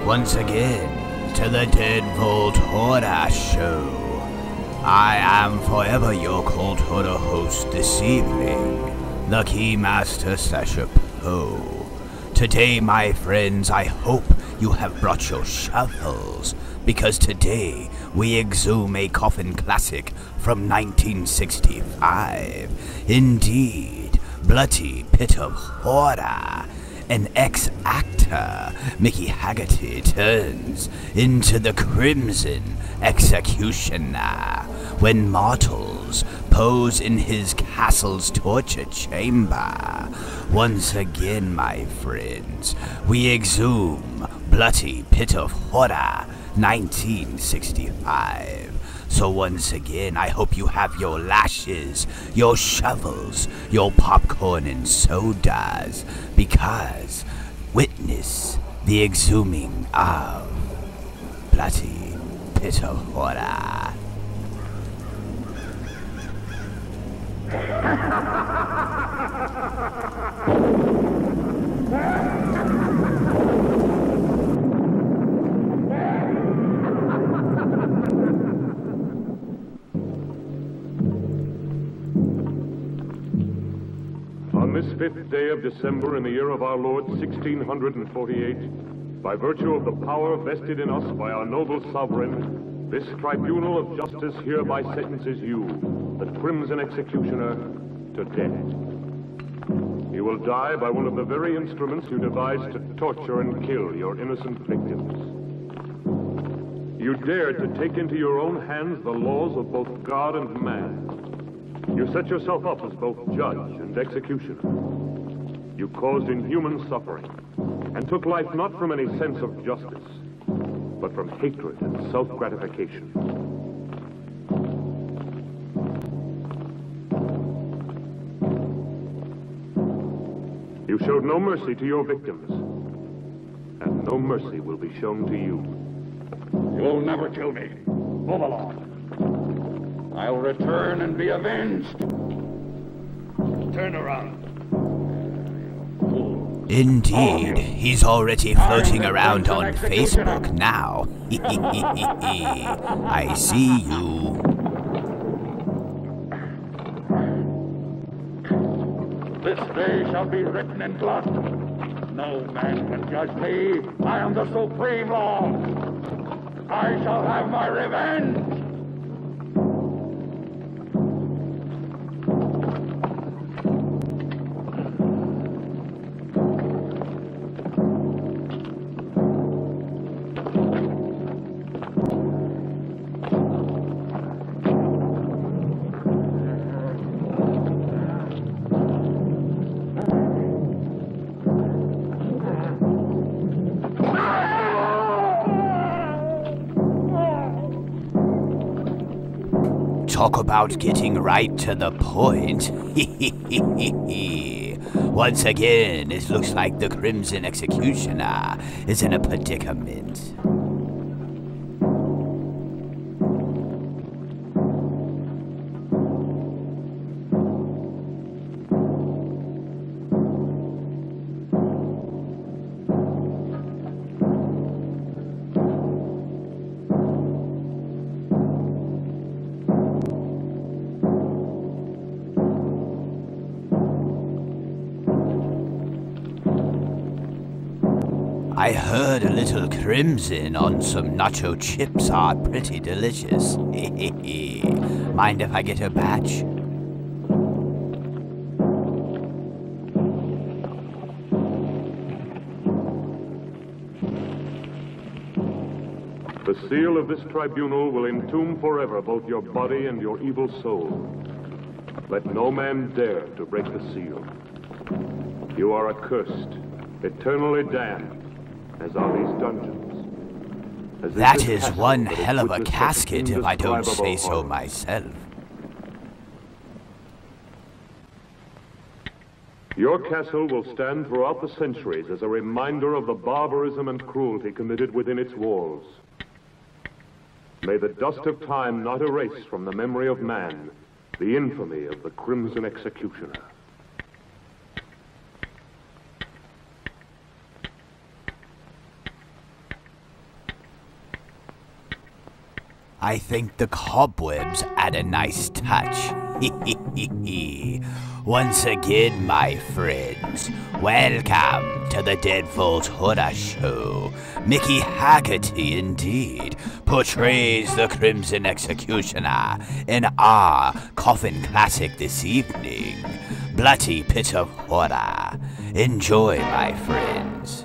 once again to the Dead Vault Horror Show. I am forever your cold horror host this evening, the Keymaster Poe. Today, my friends, I hope you have brought your shovels, because today we exhume a coffin classic from 1965. Indeed, Bloody Pit of Horror. An ex-actor, Mickey Haggerty, turns into the Crimson Executioner when mortals pose in his castle's torture chamber. Once again, my friends, we exhume Bloody Pit of Horror 1965. So once again, I hope you have your lashes, your shovels, your popcorn and sodas, because witness the exhuming of Bloody Pit of Horror. On this 5th day of December in the year of our Lord 1648, by virtue of the power vested in us by our noble sovereign, this tribunal of justice hereby sentences you, the Crimson Executioner, to death. You will die by one of the very instruments you devised to torture and kill your innocent victims. You dared to take into your own hands the laws of both God and man. You set yourself up as both judge and executioner. You caused inhuman suffering and took life not from any sense of justice, but from hatred and self-gratification. You showed no mercy to your victims, and no mercy will be shown to you. You'll never kill me. Move along. I'll return and be avenged. Turn around. Indeed, he's already floating around on Facebook now. I see you. This day shall be written in blood. No man can judge me. I am the supreme law. I shall have my revenge. Talk about getting right to the point. Once again, it looks like the Crimson Executioner is in a predicament. I heard a little crimson on some nacho chips are pretty delicious. Mind if I get a batch? The seal of this tribunal will entomb forever both your body and your evil soul. Let no man dare to break the seal. You are accursed, eternally damned, as are these dungeons. That is one hell of a casket, if I don't say so myself. Your castle will stand throughout the centuries as a reminder of the barbarism and cruelty committed within its walls. May the dust of time not erase from the memory of man the infamy of the Crimson Executioner. I think the cobwebs add a nice touch. Once again, my friends, welcome to the Dead Vault Horror Show. Mickey Haggerty, indeed, portrays the Crimson Executioner in our coffin classic this evening, Bloody Pit of Horror. Enjoy, my friends.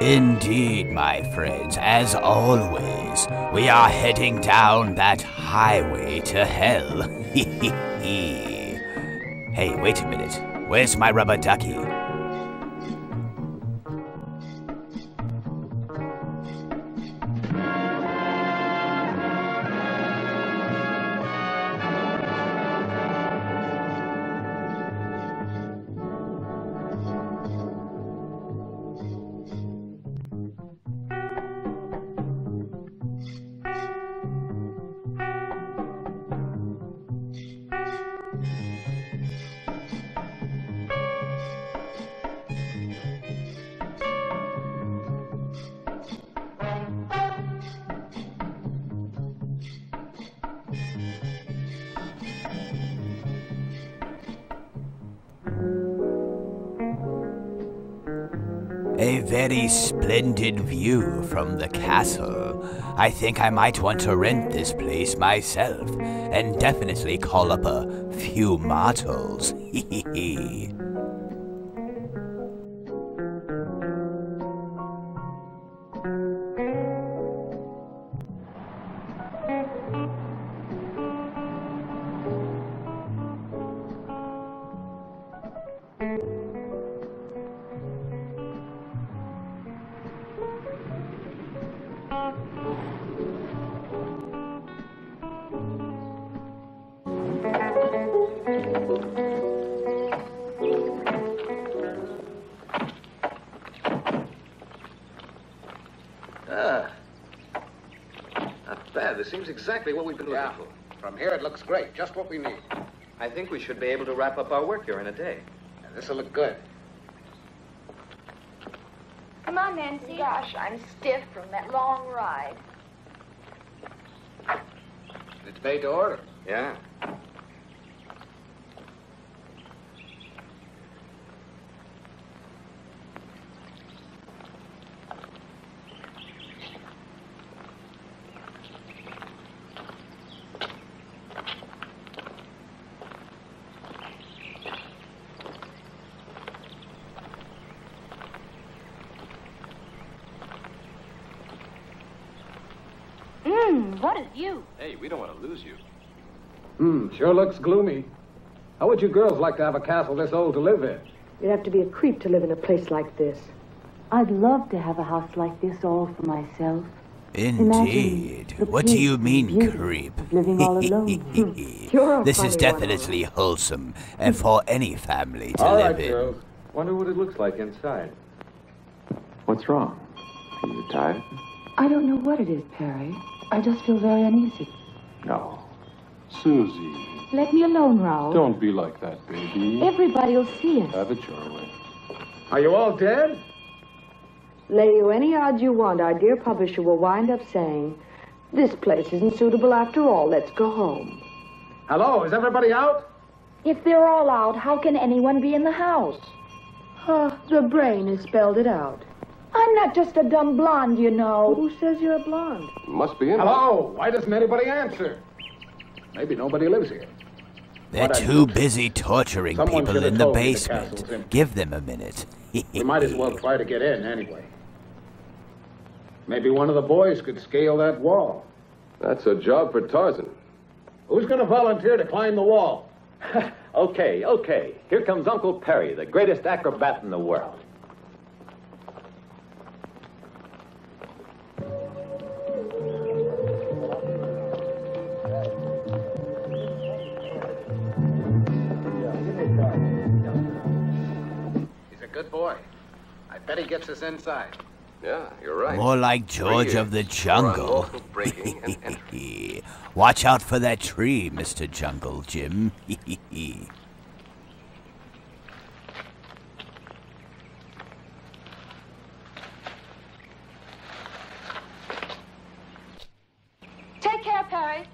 Indeed, my friends, as always, we are heading down that highway to hell. Hey, wait a minute. Where's my rubber ducky? A very splendid view from the castle. I think I might want to rent this place myself, and definitely call up a few mortals. Not bad. This seems exactly what we've been looking for. From here it looks great. Just what we need. I think we should be able to wrap up our work here in a day. And this'll look good. Come on, Nancy. Gosh, I'm stiff from that long ride. It's made to order. Yeah. What a view. Hey, we don't want to lose you. Sure looks gloomy. How would you girls like to have a castle this old to live in? You'd have to be a creep to live in a place like this. I'd love to have a house like this all for myself. Indeed. What do you mean, creep? Living all alone. This is definitely wholesome and for any family to All live right, in. girls. Wonder what it looks like inside. What's wrong? Are you tired? I don't know what it is, Perry. I just feel very uneasy. No. Susie, Let me alone, Raoul. don't be like that, baby. Everybody will see us. Have it your way. Are you all dead? Lay you any odds you want, our dear publisher will wind up saying, "This place isn't suitable after all. Let's go home." Hello, is everybody out? If they're all out, how can anyone be in the house? The brain has spelled it out. I'm not just a dumb blonde, you know. Who says you're a blonde? Must be in. Hello, why doesn't anybody answer? Maybe nobody lives here. They're too busy torturing Someone people should have in the told me the basement. castle's empty. Give them a minute. We might as well try to get in anyway. Maybe one of the boys could scale that wall. That's a job for Tarzan. Who's going to volunteer to climb the wall? Okay. Here comes Uncle Perry, the greatest acrobat in the world. He's a good boy. I bet he gets us inside. Yeah, you're right. More like George of the Jungle. Breaking and entering. Watch out for that tree, Mr. Jungle Jim. Take care, Perry.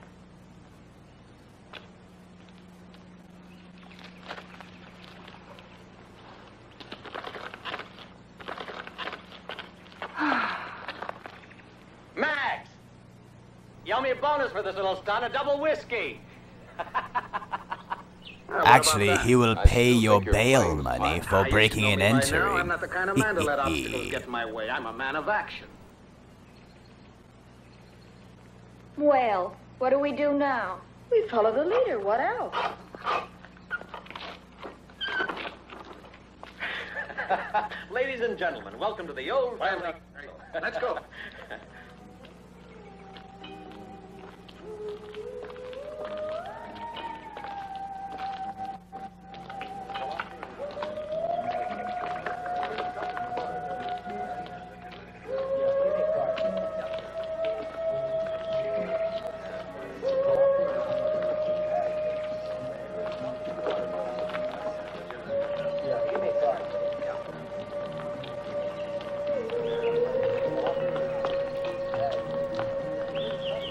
Max! You owe me a bonus for this little stunt, a double whiskey. Actually, he will pay your bail money for breaking and I'm entering. not the kind of man to let obstacles get in my way. I'm a man of action. Well, what do we do now? We follow the leader. What else? Ladies and gentlemen, welcome to the old family. Let's go.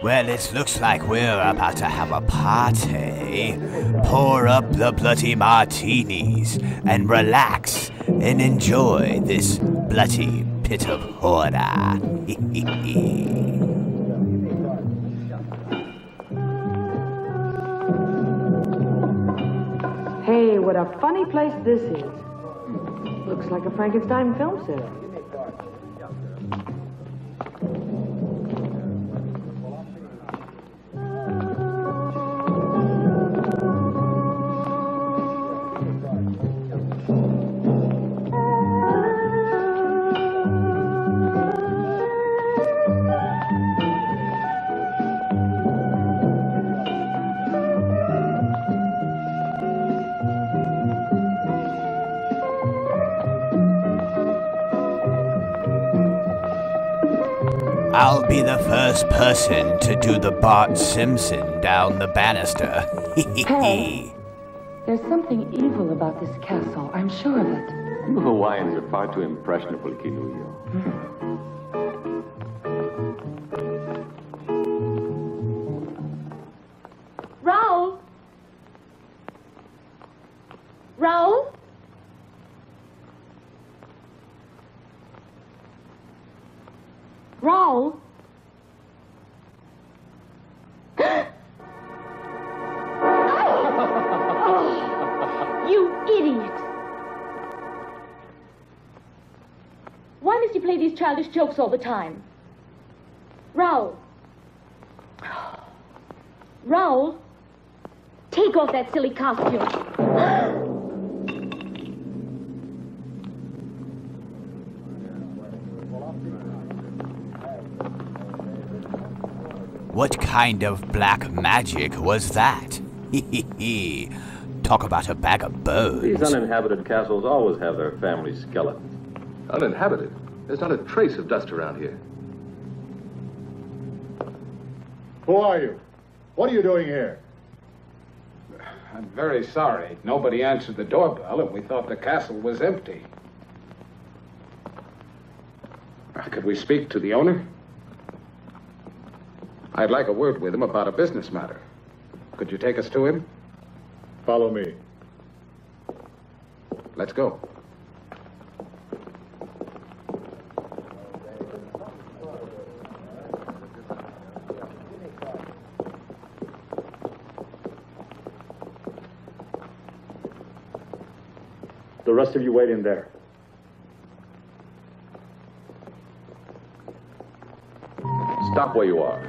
Well, it looks like we're about to have a party. Pour up the bloody martinis and relax and enjoy this bloody pit of horror. Hey, what a funny place this is. Looks like a Frankenstein film set. I'll be the first person to do the Bart Simpson down the banister. Hey, there's something evil about this castle. I'm sure of it. You Hawaiians are far too impressionable, Kinuyo. Raoul? Raoul? Raoul? You idiot! Why must you play these childish jokes all the time? Raoul. Raoul, take off that silly costume. What kind of black magic was that? Talk about a bag of bones. These uninhabited castles always have their family skeletons. Uninhabited? There's not a trace of dust around here. Who are you? What are you doing here? I'm very sorry. Nobody answered the doorbell, and we thought the castle was empty. Could we speak to the owner? I'd like a word with him about a business matter. Could you take us to him? Follow me. Let's go. The rest of you wait in there. Stop where you are.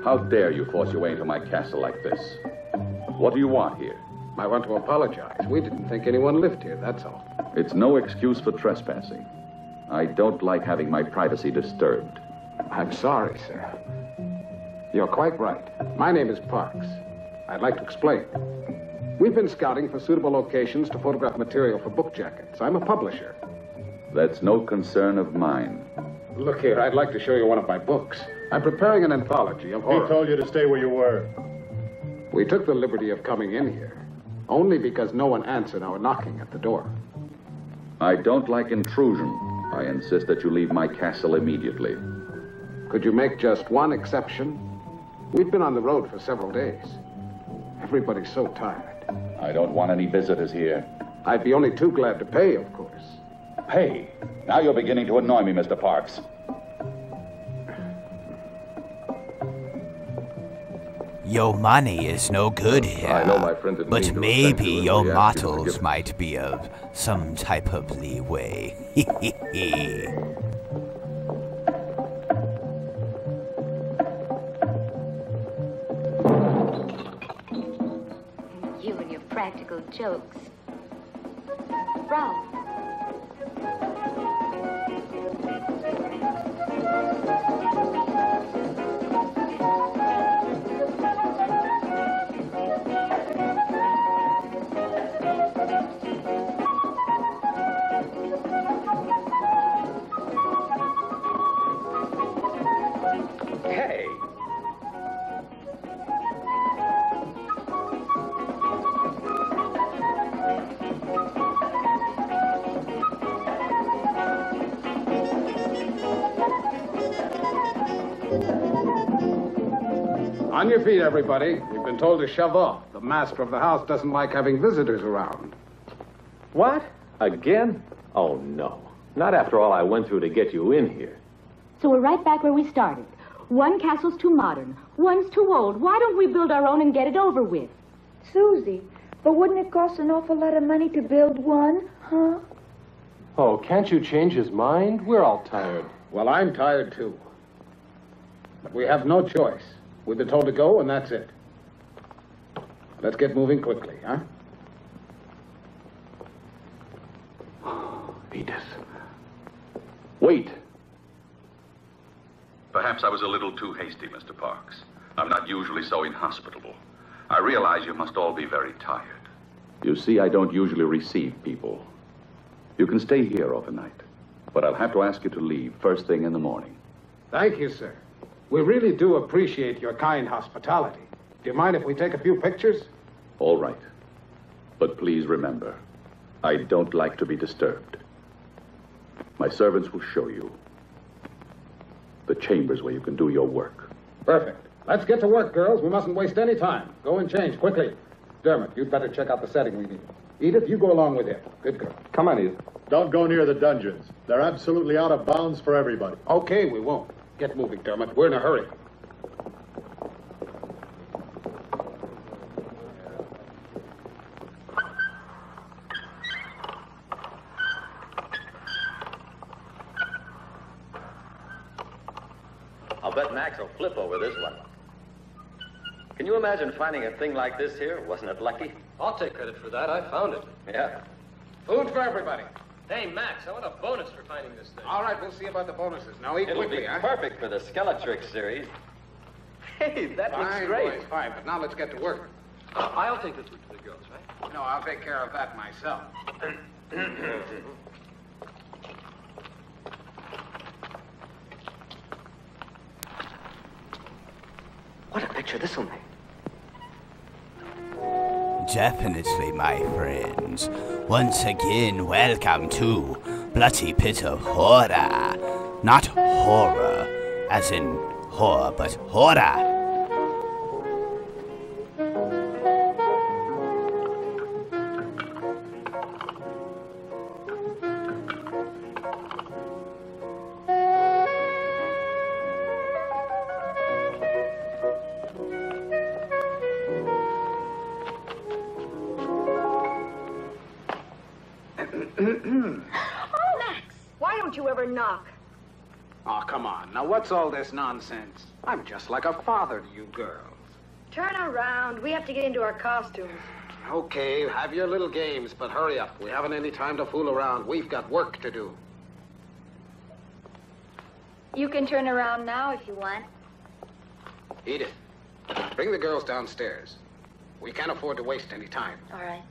How dare you force your way into my castle like this? What do you want here? I want to apologize. We didn't think anyone lived here, that's all. It's no excuse for trespassing. I don't like having my privacy disturbed. I'm sorry, sir. You're quite right. My name is Parks. I'd like to explain. We've been scouting for suitable locations to photograph material for book jackets. I'm a publisher. That's no concern of mine. Look here, I'd like to show you one of my books. I'm preparing an anthology of horror. He told you to stay where you were. We took the liberty of coming in here, only because no one answered our knocking at the door. I don't like intrusion. I insist that you leave my castle immediately. Could you make just one exception? We've been on the road for several days. Everybody's so tired. I don't want any visitors here. I'd be only too glad to pay, of course. Pay? Now you're beginning to annoy me, Mr. Parks. Your money is no good here. I know my friend didn't mean but to maybe offend you, your and we ask you to models forgive might be of some type of leeway. You and your practical jokes. Ralph. Hey. On your feet, everybody. We've been told to shove off. The master of the house doesn't like having visitors around. What? Again? Oh, no. Not after all I went through to get you in here. So we're right back where we started. One castle's too modern, one's too old. Why don't we build our own and get it over with? Susie, but wouldn't it cost an awful lot of money to build one, huh? Oh, can't you change his mind? We're all tired. Well, I'm tired, too. But we have no choice. We've been told to go, and that's it. Let's get moving quickly, huh? Edith. Wait. Perhaps I was a little too hasty, Mr. Parks. I'm not usually so inhospitable. I realize you must all be very tired. You see, I don't usually receive people. You can stay here overnight, but I'll have to ask you to leave first thing in the morning. Thank you, sir. We really do appreciate your kind hospitality. Do you mind if we take a few pictures? All right. But please remember, I don't like to be disturbed. My servants will show you the chambers where you can do your work. Perfect. Let's get to work, girls. We mustn't waste any time. Go and change, quickly. Dermot, you'd better check out the setting we need. Edith, you go along with him. Good girl. Come on, Edith. Don't go near the dungeons. They're absolutely out of bounds for everybody. Okay, we won't. Get moving, Dermot. We're in a hurry. I'll bet Max will flip over this one. Can you imagine finding a thing like this here? Wasn't it lucky? I'll take credit for that. I found it. Yeah. Food for everybody. Hey, Max, I want a bonus for finding this thing. All right, we'll see about the bonuses. Now eat It'll quickly, be huh? perfect for the Skeletrix series. Hey, that looks Fine, great. boys, fine, but now let's get to work. I'll take the food to the girls, right? No, I'll take care of that myself. What a picture this will make. Definitely, my friends. Once again, welcome to Bloody Pit of Horror. Not horror, as in horror, but horror. Oh, Max, why don't you ever knock? Oh, come on. Now, what's all this nonsense? I'm just like a father to you girls. Turn around. We have to get into our costumes. Okay, have your little games, but hurry up. We haven't any time to fool around. We've got work to do. You can turn around now if you want. Edith, bring the girls downstairs. We can't afford to waste any time. All right.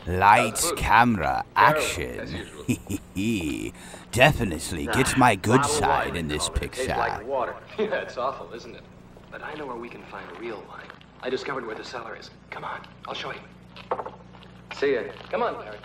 Lights, camera, action. Definitely gets my good side in this picture. Like water. Yeah, it's awful, isn't it? But I know where we can find real wine. I discovered where the cellar is. Come on, I'll show you. See ya. Come on, Larry.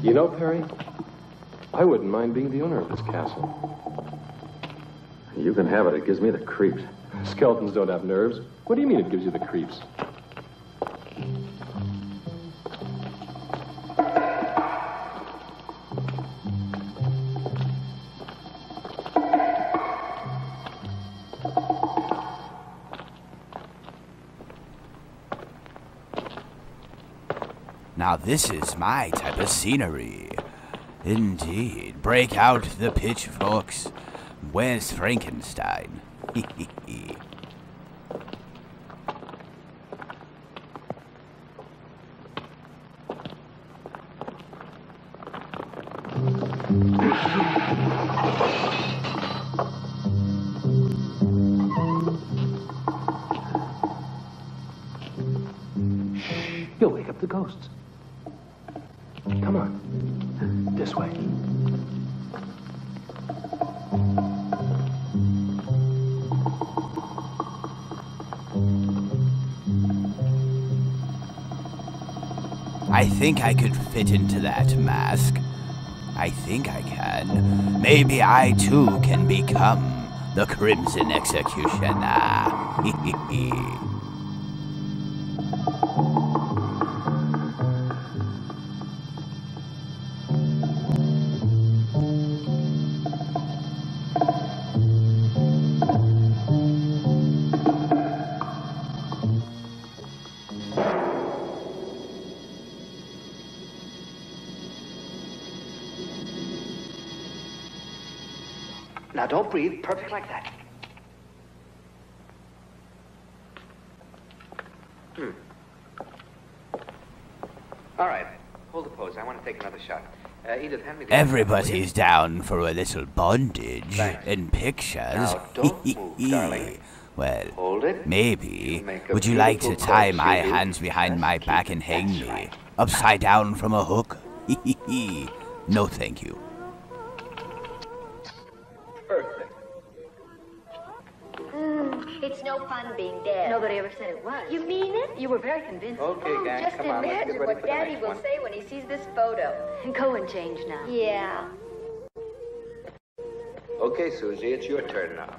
You know, Perry, I wouldn't mind being the owner of this castle. You can have it. It gives me the creeps. Skeletons don't have nerves. What do you mean it gives you the creeps? Now this is my type of scenery. Indeed. Break out the pitchforks. Where's Frankenstein? You'll wake up the ghosts. Come on. This way. I think I could fit into that mask. I think I can. Maybe I too can become the Crimson Executioner. Now don't breathe, perfect like that. All right, hold the pose. I want to take another shot. Edith, hand me the... Everybody's down for a little bondage in pictures. Now, don't move, darling. Well, Hold it. maybe. make a Would you like to beautiful tie pose, my sweetie. hands behind my back and hang me upside down from a hook? No, thank you. Perfect. It's no fun being dead. Nobody ever said it was. You mean it? You were very convincing. Okay, gang, Just come on. Let's imagine get ready what for the Daddy next will one. say when he sees this photo. Go and change now. Yeah. Okay, Susie, it's your turn now.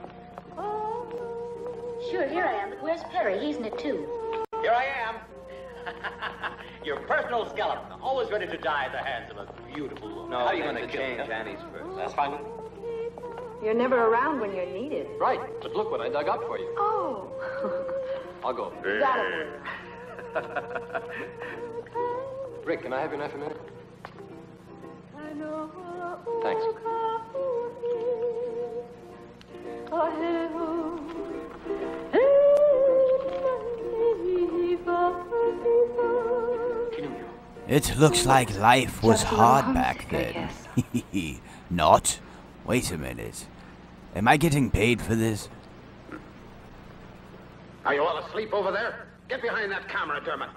Sure, here I am. But where's Perry? He's in it too. Here I am. Your personal skeleton, always ready to die at the hands of a beautiful woman. No, How are you things going to have change changed. Annie's first? That's fine. You're never around when you're needed. Right, but look what I dug up for you. Oh. I'll go. Got it. Rick, can I have your knife a minute? Thanks. It looks like life was hard back then. Not? Wait a minute. Am I getting paid for this? Are you all asleep over there? Get behind that camera, Dermot.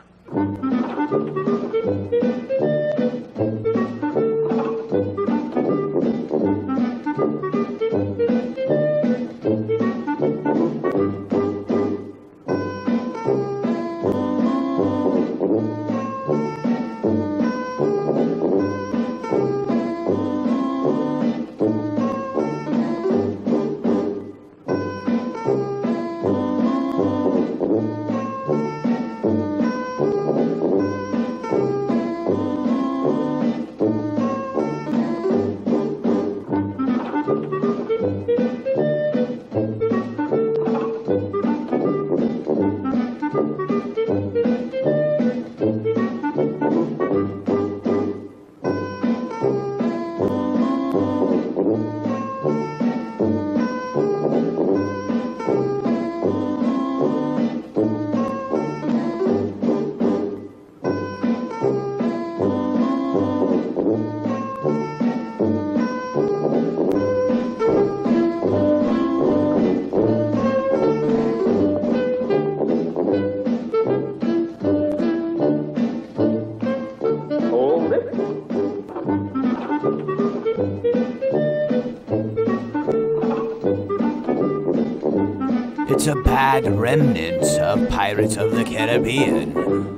a bad remnant of Pirates of the Caribbean.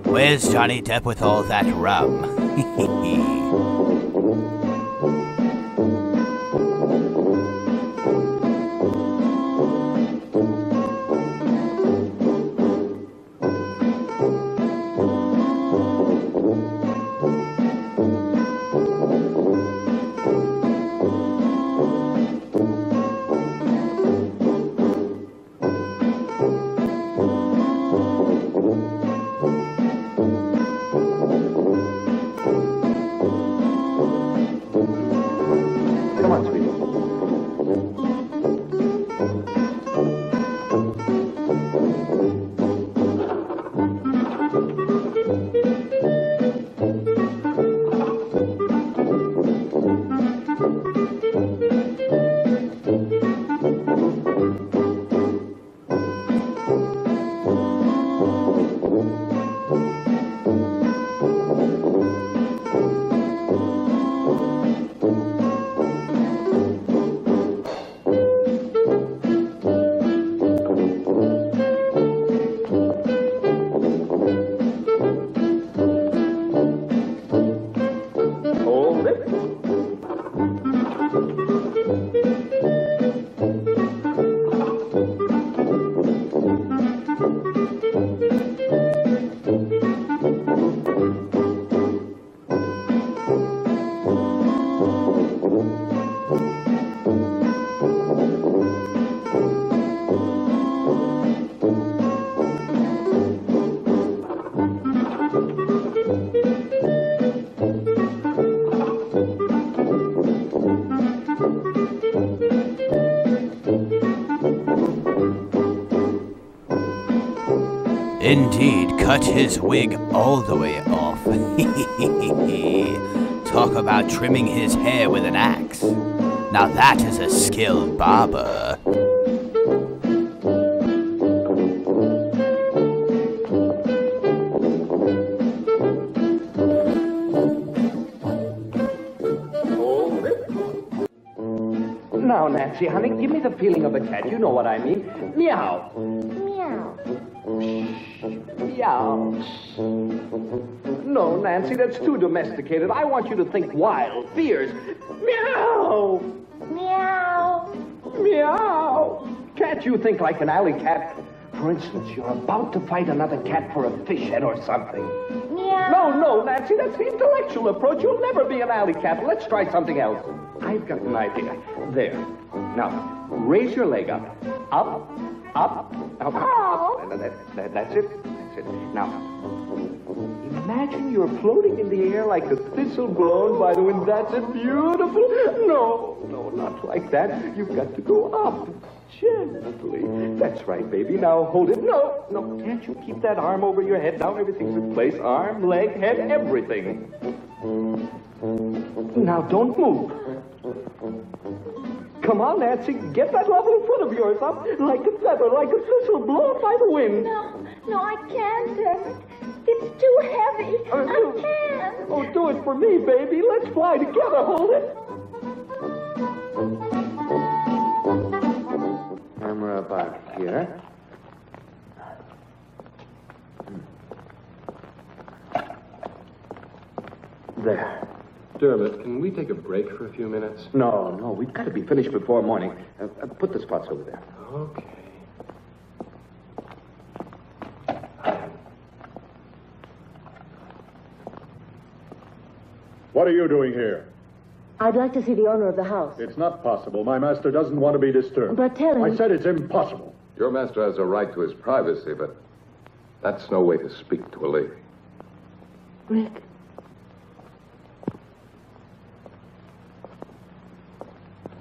Where's Johnny Depp with all that rum? Indeed, cut his wig all the way off. Talk about trimming his hair with an axe. Now that is a skilled barber. Now, Nancy, honey, give me the feeling of a cat. You know what I mean. Meow. Meow. Meow. No, Nancy, that's too domesticated. I want you to think wild, fierce. Meow. Meow. Meow. Can't you think like an alley cat? For instance, you're about to fight another cat for a fish head or something. Meow. No, Nancy, that's the intellectual approach. You'll never be an alley cat. Let's try something else. I've got an idea. There. Now, raise your leg up. Up, up, up, up. That's it. That's it. Now, imagine you're floating in the air like a thistle blown by the wind. That's it. Beautiful. No, not like that. You've got to go up. Gently. That's right, baby. Now hold it. No. Can't you keep that arm over your head? Now everything's in place. Arm, leg, head, everything. Now don't move. Come on, Nancy. Get that lovely foot of yours up like a feather, like a thistle blown by the wind. No, I can't, Emmett. It's too heavy. I can't. Oh, do it for me, baby. Let's fly together. Hold it. And we're about here. There. Dermot, can we take a break for a few minutes? No, we've got to be finished before morning. Put the spots over there. Okay. What are you doing here? I'd like to see the owner of the house. It's not possible. My master doesn't want to be disturbed. But tell him... I said it's impossible. Your master has a right to his privacy, but that's no way to speak to a lady. Rick.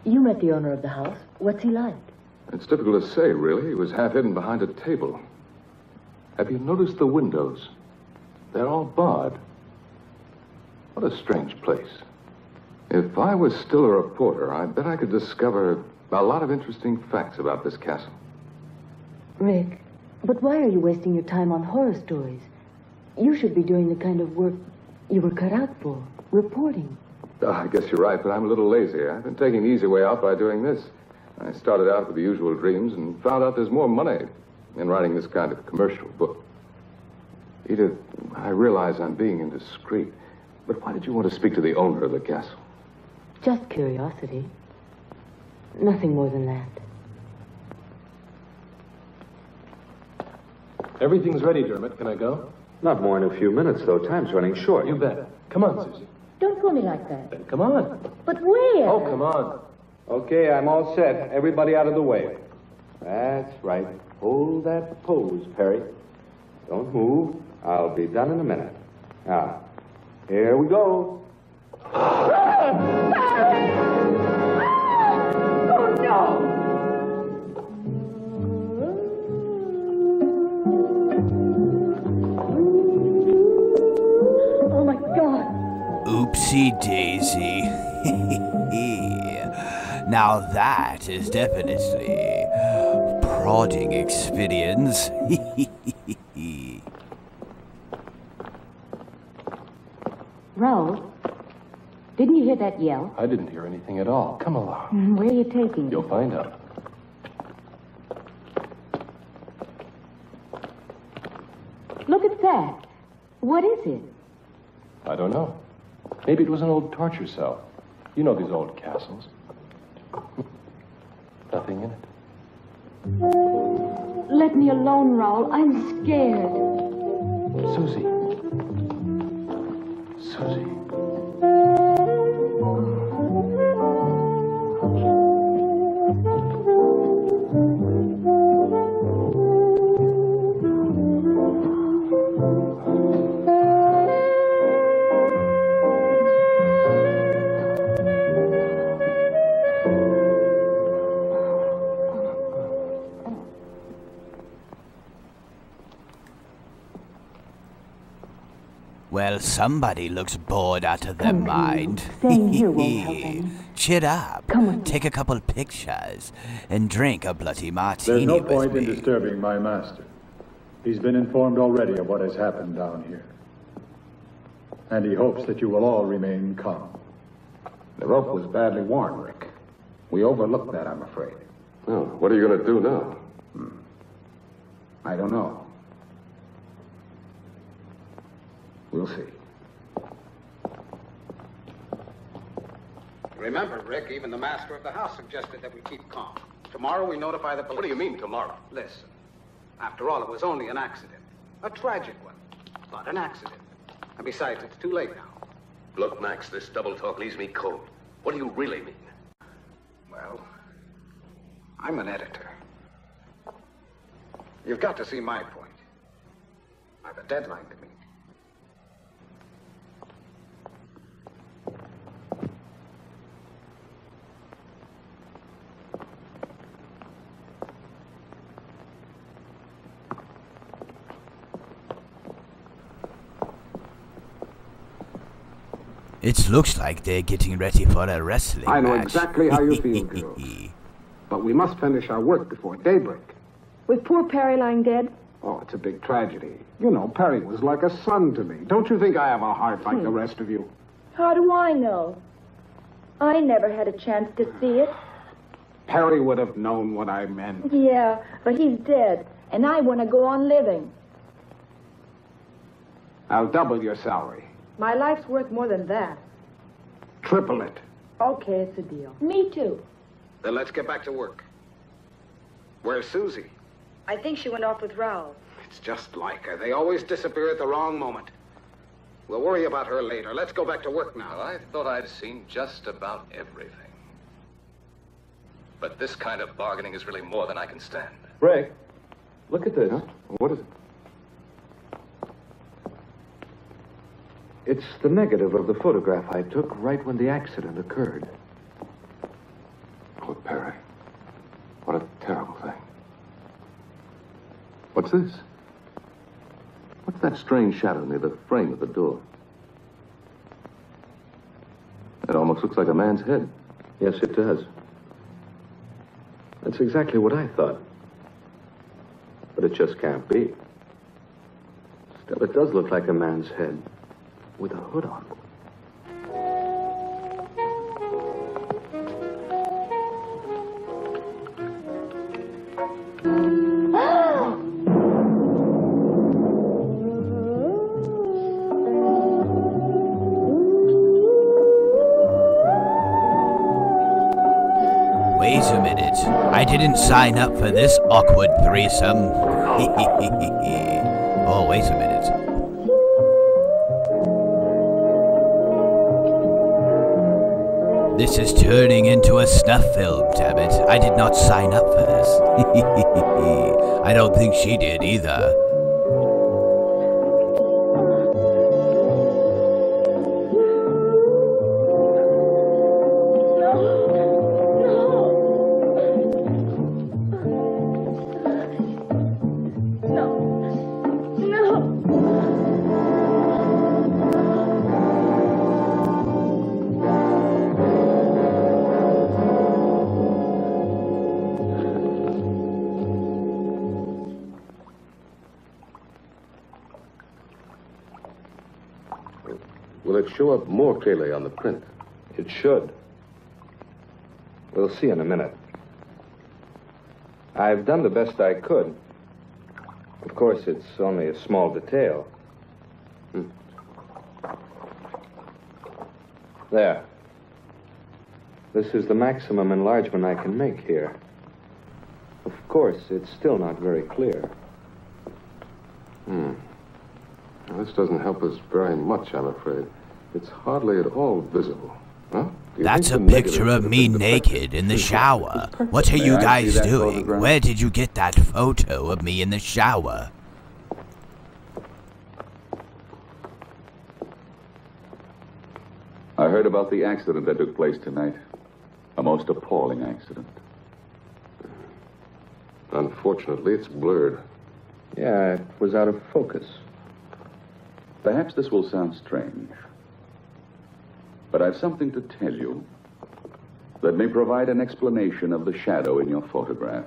You met the owner of the house. What's he like? It's difficult to say, really. He was half hidden behind a table. Have you noticed the windows? They're all barred. What a strange place. If I was still a reporter, I bet I could discover a lot of interesting facts about this castle. Rick, but why are you wasting your time on horror stories? You should be doing the kind of work you were cut out for, reporting. I guess you're right, but I'm a little lazy. I've been taking the easy way out by doing this. I started out with the usual dreams and found out there's more money in writing this kind of commercial book. Edith, I realize I'm being indiscreet, but why did you want to speak to the owner of the castle? Just curiosity. Nothing more than that. Everything's ready, Dermot. Can I go? Not more in a few minutes, though. Time's running short. You bet. Come on, Susie. Don't pull me like that. Then come on. But where? Oh, come on. Okay, I'm all set. Everybody out of the way. That's right. Hold that pose, Perry. Don't move. I'll be done in a minute. Now, here we go. Oh, no! Oh, my God. Oopsie daisy. Now that is definitely prodding experience. Raoul, didn't you hear that yell? I didn't hear anything at all. Come along. Where are you taking? You'll find out. Look at that. What is it? I don't know. Maybe it was an old torture cell. You know these old castles. Nothing in it. Let me alone, Raoul. I'm scared. Susie. Susie. Well, somebody looks bored out of their mind. Staying here won't help any. Cheer up. Come on. Take a couple pictures and drink a bloody There's martini no with point me. in disturbing my master. He's been informed already of what has happened down here. And he hopes that you will all remain calm. The rope was badly worn, Rick. We overlooked that, I'm afraid. Oh, what are you going to do now? I don't know. We'll see. Remember, Rick, even the master of the house suggested that we keep calm. Tomorrow we notify the police. What do you mean, tomorrow? Listen. After all, it was only an accident. A tragic one, but an accident. And besides, it's too late now. Look, Max, this double talk leaves me cold. What do you really mean? Well, I'm an editor. You've got to see my point. I've a deadline to meet. It looks like they're getting ready for a wrestling I know match. exactly how you feel, girls. But we must finish our work before daybreak. With poor Perry lying dead? Oh, it's a big tragedy. You know, Perry was like a son to me. Don't you think I have a heart like the rest of you? How do I know? I never had a chance to see it. Perry would have known what I meant. Yeah, but he's dead, and I want to go on living. I'll double your salary. My life's worth more than that. Triple it. Okay, it's a deal. Me too. Then let's get back to work. Where's Susie? I think she went off with Raoul. It's just like her. They always disappear at the wrong moment. We'll worry about her later. Let's go back to work now. Well, I thought I'd seen just about everything. But this kind of bargaining is really more than I can stand. Rick, look at this. Huh? What is it? It's the negative of the photograph I took right when the accident occurred. Oh, Perry. What a terrible thing. What's this? What's that strange shadow near the frame of the door? It almost looks like a man's head. Yes, it does. That's exactly what I thought. But it just can't be. Still, it does look like a man's head with a hood on. wait a minute. I didn't sign up for this awkward threesome. Oh, wait a minute. This is turning into a snuff film, damn it. I did not sign up for this. I don't think she did either. Will it show up more clearly on the print? It should. We'll see in a minute. I've done the best I could. Of course, it's only a small detail. There. This is the maximum enlargement I can make here. Of course, it's still not very clear. Now, this doesn't help us very much, I'm afraid. It's hardly at all visible. Huh? That's a picture of me naked in the shower. What are you guys doing? Where did you get that photo of me in the shower? I heard about the accident that took place tonight. A most appalling accident. Unfortunately, it's blurred. Yeah, it was out of focus. Perhaps this will sound strange, but I've something to tell you that may provide an explanation of the shadow in your photograph.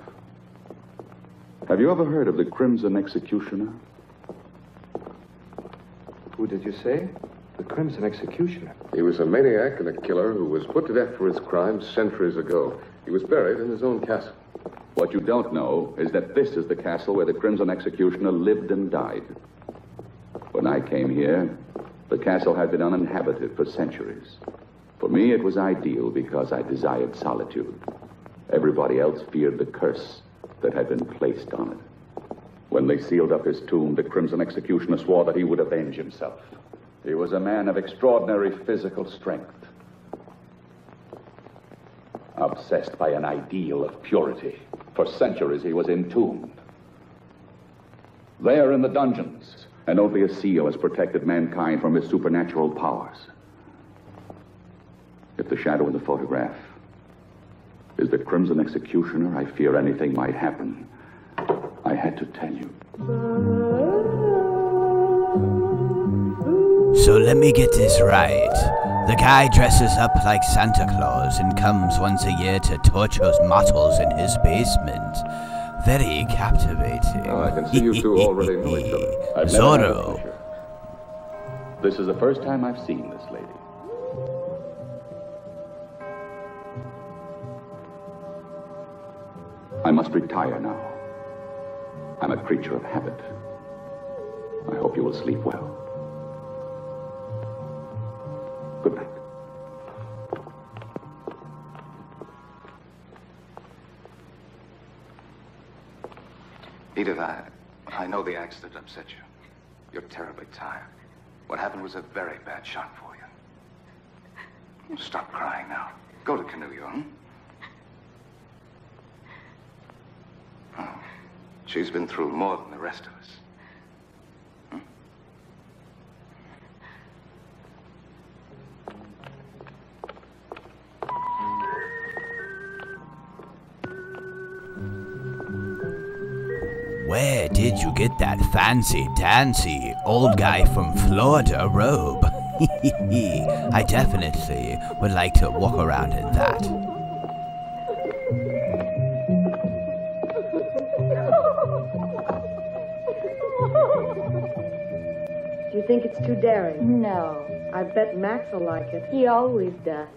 Have you ever heard of the Crimson Executioner? Who did you say? The Crimson Executioner? He was a maniac and a killer who was put to death for his crimes centuries ago. He was buried in his own castle. What you don't know is that this is the castle where the Crimson Executioner lived and died. When I came here, the castle had been uninhabited for centuries. For me, it was ideal because I desired solitude. Everybody else feared the curse that had been placed on it. When they sealed up his tomb, the Crimson Executioner swore that he would avenge himself. He was a man of extraordinary physical strength, obsessed by an ideal of purity. For centuries, he was entombed. There in the dungeons, and only a seal has protected mankind from his supernatural powers. If the shadow in the photograph is the Crimson Executioner, I fear anything might happen. I had to tell you. So let me get this right. The guy dresses up like Santa Claus and comes once a year to torture mortals in his basement. Very captivating. Oh, I can see you two already know each other. I've never had a pleasure. This is the first time I've seen this lady. I must retire now. I'm a creature of habit. I hope you will sleep well. Good night. Edith, I know the accident upset you. You're terribly tired. What happened was a very bad shock for you. Stop crying now. Go to Canoe, hmm? Oh, she's been through more than the rest of us. Where did you get that fancy-dancy old guy from Florida robe? I definitely would like to walk around in that. Do you think it's too daring? No. I bet Max will like it. He always does.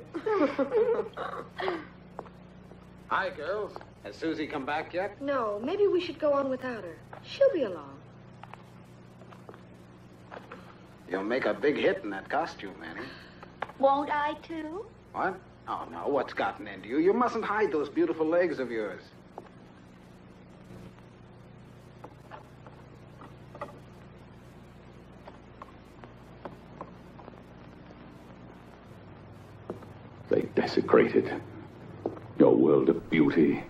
Hi, girls. Has Susie come back yet? No, maybe we should go on without her. She'll be along. You'll make a big hit in that costume, Annie. Won't I, too? What? Oh, no, what's gotten into you? You mustn't hide those beautiful legs of yours. They desecrated your world of beauty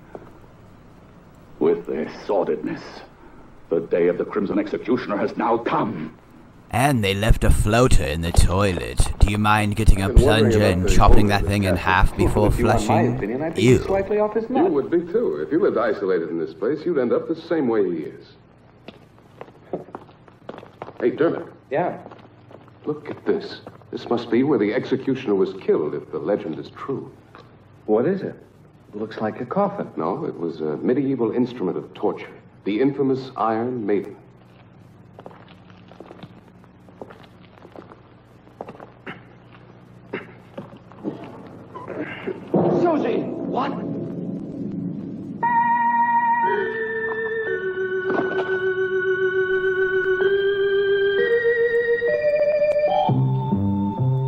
with their sordidness. The day of the Crimson Executioner has now come. And they left a floater in the toilet. Do you mind getting a plunger and chopping that thing in half before flushing? In my opinion, I'd be Ew. slightly off his nut. You would be, too. If you lived isolated in this place, you'd end up the same way he is. Hey, Dermot. Yeah? Look at this. This must be where the executioner was killed, if the legend is true. What is it? It looks like a coffin. No, it was a medieval instrument of torture. The infamous Iron Maiden. Susie! What?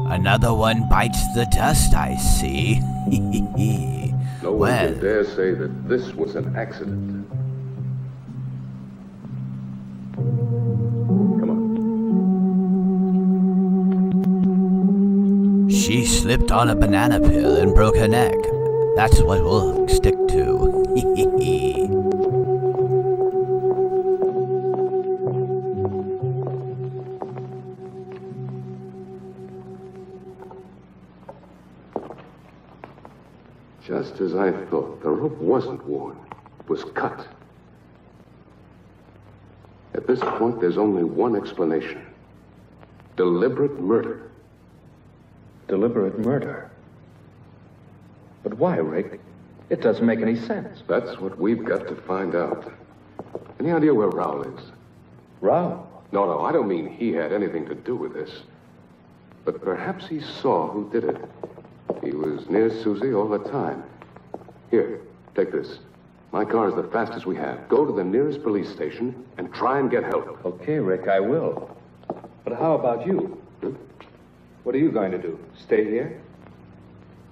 Another one bites the dust, I see. No one can dare say that this was an accident. She slipped on a banana peel and broke her neck. That's what we'll stick to. Just as I thought, the rope wasn't worn. It was cut. At this point, there's only one explanation. Deliberate murder. Deliberate murder? But why, Rick? It doesn't make any sense. That's what we've got to find out. Any idea where Raoul is? Raoul? No, I don't mean he had anything to do with this. But perhaps he saw who did it. He was near Susie all the time. Here, take this. My car is the fastest we have. Go to the nearest police station and try and get help. Okay, Rick, I will. But how about you? What are you going to do? Stay here?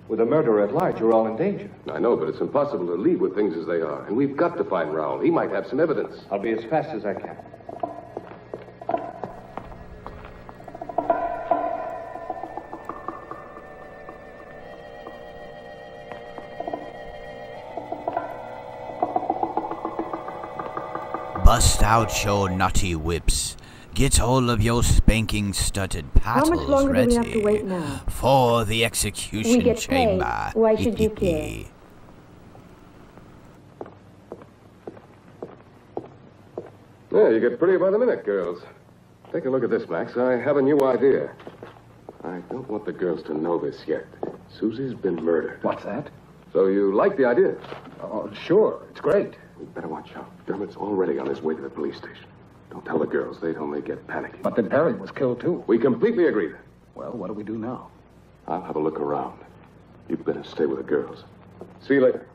With a murderer at large, you're all in danger. I know, but it's impossible to leave with things as they are. And we've got to find Raoul. He might have some evidence. I'll be as fast as I can. Bust out your nutty whips. Get all of your spanking studded paddles How much longer ready do we have to wait now? for the execution We get chamber. paid. Why should you care? Yeah, you get prettier by the minute, girls. Take a look at this, Max. I have a new idea. I don't want the girls to know this yet. Susie's been murdered. What's that? So you like the idea? Oh, sure. It's great. We better watch out. Dermot's already on his way to the police station. Don't tell the girls. They'd only get panicky. But then Perry was killed, too. We completely agree. Well, what do we do now? I'll have a look around. You better stay with the girls. See you later.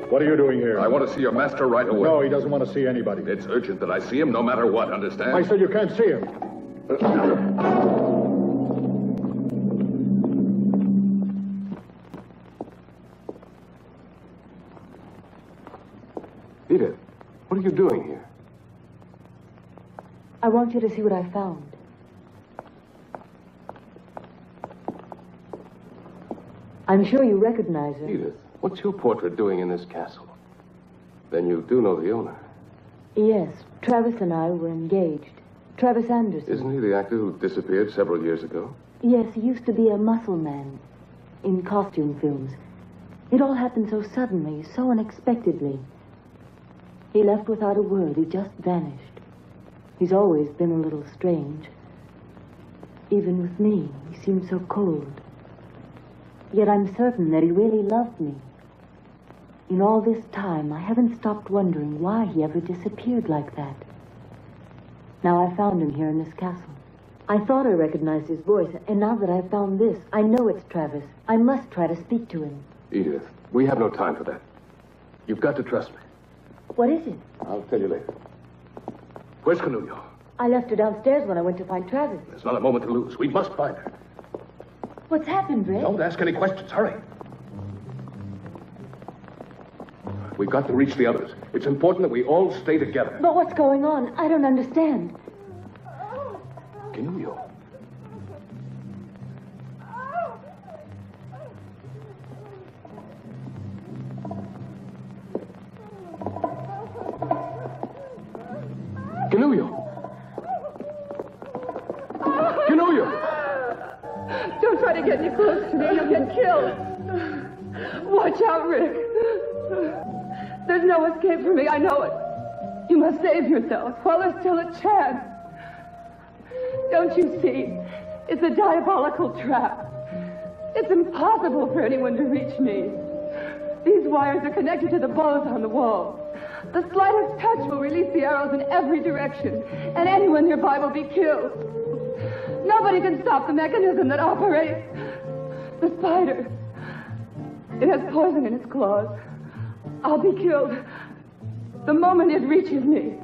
What are you doing here? I want to see your master right away. No, he doesn't want to see anybody. It's urgent that I see him no matter what, understand? I said you can't see him. Edith, what are you doing here? I want you to see what I found. I'm sure you recognize her. Edith, what's your portrait doing in this castle? Then you do know the owner. Yes, Travis and I were engaged. Travis Anderson. Isn't he the actor who disappeared several years ago? Yes, he used to be a muscle man in costume films. It all happened so suddenly, so unexpectedly. He left without a word. He just vanished. He's always been a little strange. Even with me. He seemed so cold. Yet I'm certain that he really loved me. In all this time, I haven't stopped wondering why he ever disappeared like that. Now I found him here in this castle. I thought I recognized his voice, and now that I've found this, I know it's Travis. I must try to speak to him. Edith, we have no time for that. You've got to trust me. What is it? I'll tell you later. Where's Canullo? I left her downstairs when I went to find Travis. There's not a moment to lose. We must find her. What's happened, Rick? Don't ask any questions. Hurry. We've got to reach the others. It's important that we all stay together. But what's going on? I don't understand. Canullo. Canullo. Canullo. Don't try to get any close to me. You'll get killed. Watch out, Rick. There's no escape for me. I know it. You must save yourself while there's still a chance. Don't you see? It's a diabolical trap. It's impossible for anyone to reach me. These wires are connected to the bows on the wall. The slightest touch will release the arrows in every direction, and anyone nearby will be killed. Nobody can stop the mechanism that operates. The spider. It has poison in its claws. I'll be killed the moment it reaches me.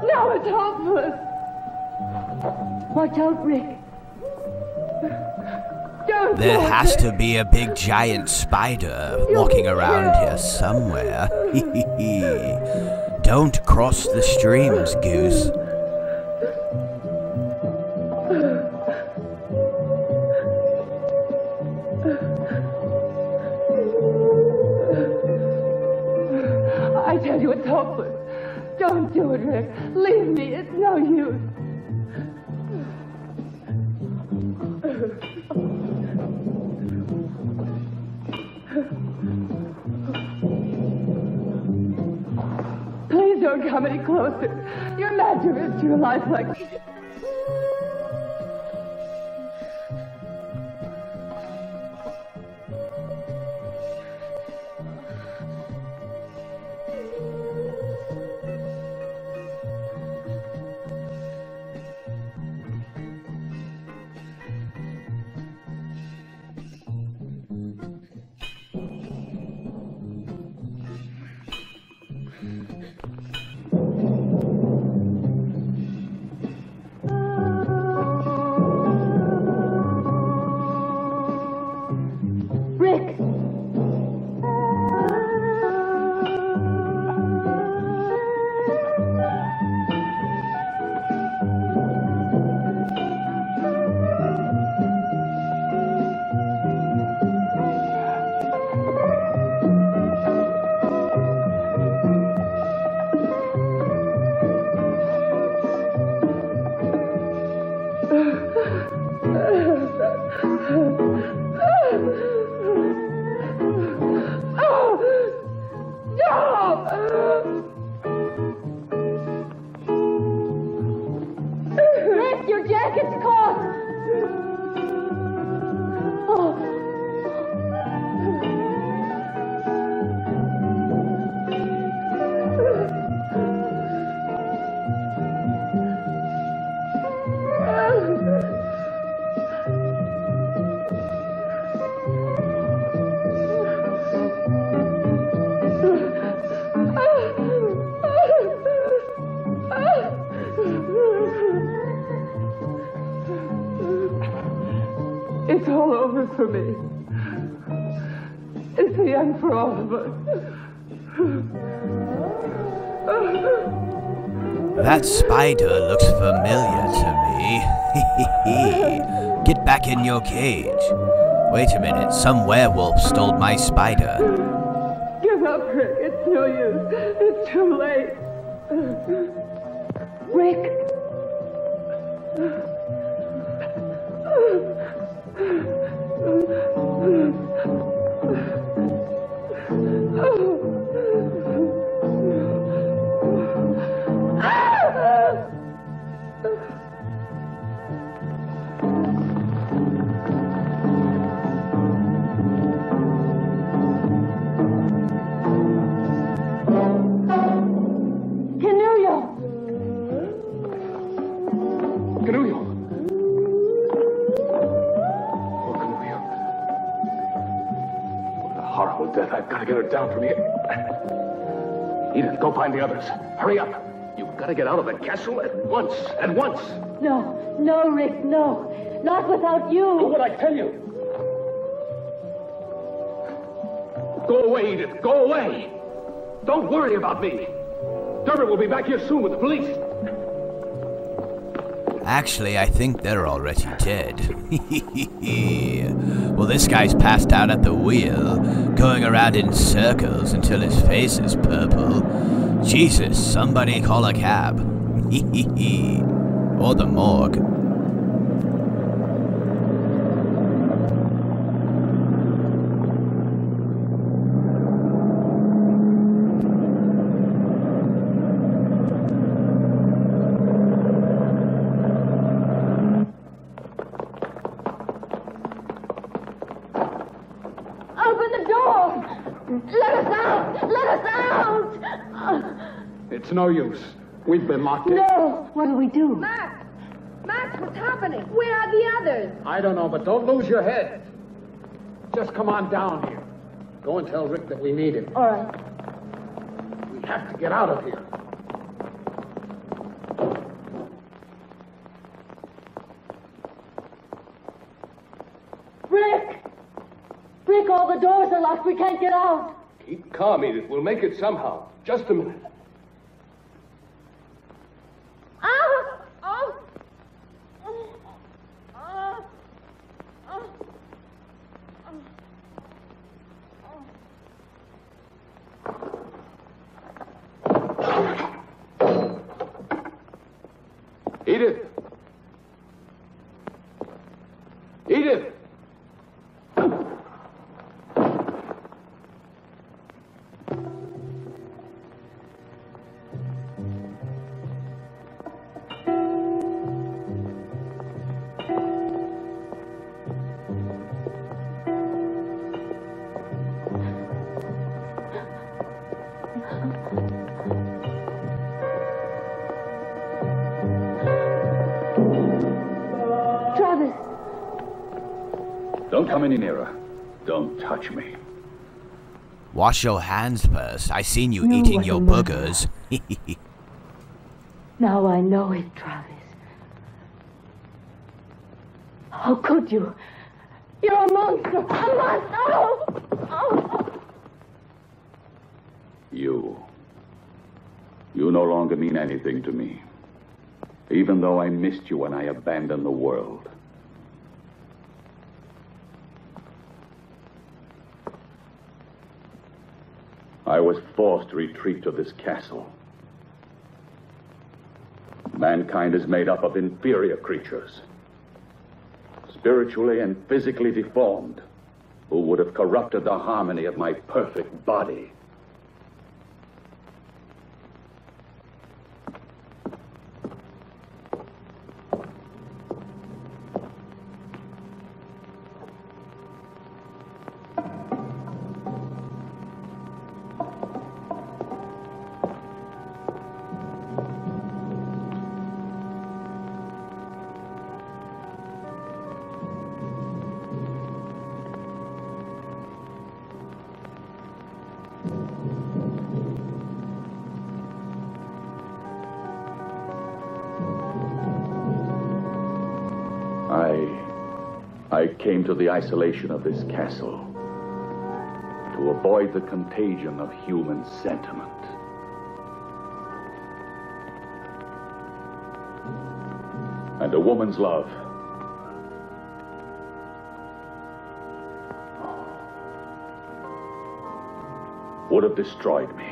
Now it's hopeless. Watch out, Rick. There has to be a big giant spider walking around here somewhere. Don't cross the streams, Goose. I tell you, it's hopeless. Don't do it, Rick. Leave me. It's no use. Please don't come any closer. You're mad to risk your life like this. Rick, your jacket's caught. It's all over for me. It's the end for all of us. That spider looks familiar to me. Get back in your cage. Wait a minute, some werewolf stole my spider. Give up, Rick. It's no use. It's too late. Rick. Canulio! Oh, Canulio. What a horrible death. I've got to get her down from here. Edith, go find the others. Hurry up. You've got to get out of the castle at once. At once. No, no, Rick, no. Not without you. Do what I tell you. Go away, Edith. Go away. Don't worry about me. Dermot will be back here soon with the police. Actually, I think they're already dead. Well, this guy's passed out at the wheel, going around in circles until his face is purple. Jesus, somebody call a cab. Or the morgue. It's no use. We've been locked in. No! What do we do? Max! Max, what's happening? Where are the others? I don't know, but don't lose your head. Just come on down here. Go and tell Rick that we need him. All right. We have to get out of here. Rick! Rick, all the doors are locked. We can't get out. Keep calm, Edith. We'll make it somehow. Just a minute. Edith! Edith! Don't come any nearer. Don't touch me. Wash your hands first. I seen you eating your boogers. Now I know it, Travis. How could you? You're a monster! A monster! Oh! You no longer mean anything to me. Even though I missed you when I abandoned the world. I was forced to retreat to this castle. Mankind is made up of inferior creatures, spiritually and physically deformed, who would have corrupted the harmony of my perfect body. I came to the isolation of this castle to avoid the contagion of human sentiment. And a woman's love would have destroyed me.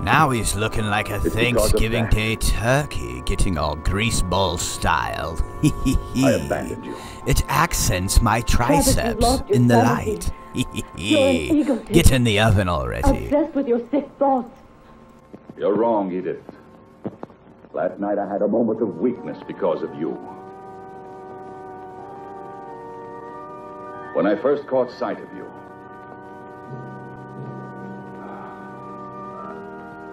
Now he's looking like a Thanksgiving Day turkey, getting all greaseball style. I abandoned you. It accents my triceps in the light. Get in the oven already. Obsessed with your sick thoughts. You're wrong, Edith. Last night I had a moment of weakness because of you. When I first caught sight of you,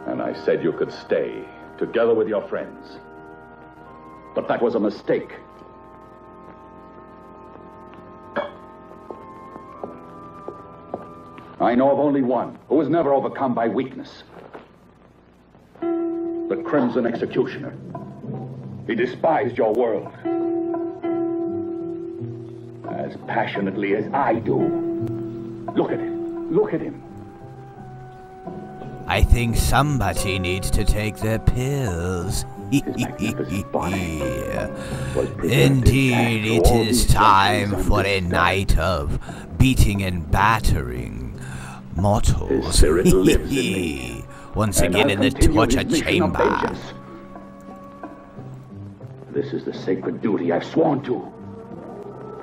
And I said you could stay, together with your friends. But that was a mistake. I know of only one who was never overcome by weakness. The Crimson Executioner. He despised your world. As passionately as I do. Look at him. Look at him. I think somebody needs to take their pills. Indeed, it is time for a night of beating and battering mortals. His spirit lives in me. Once again in the torture chamber. This is the sacred duty I've sworn to.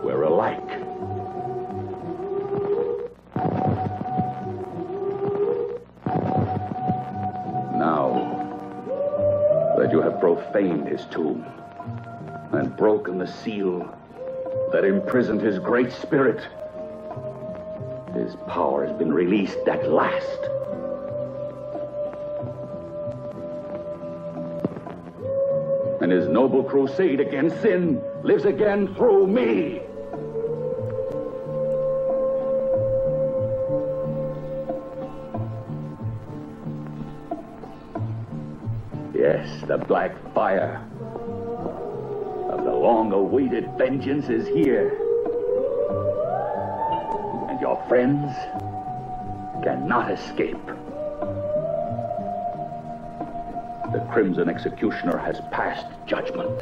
We're alike. Now that you have profaned his tomb and broken the seal that imprisoned his great spirit, his power has been released at last. And his noble crusade against sin lives again through me. Yes, the black fire of the long-awaited vengeance is here. And your friends cannot escape. The Crimson Executioner has passed judgment.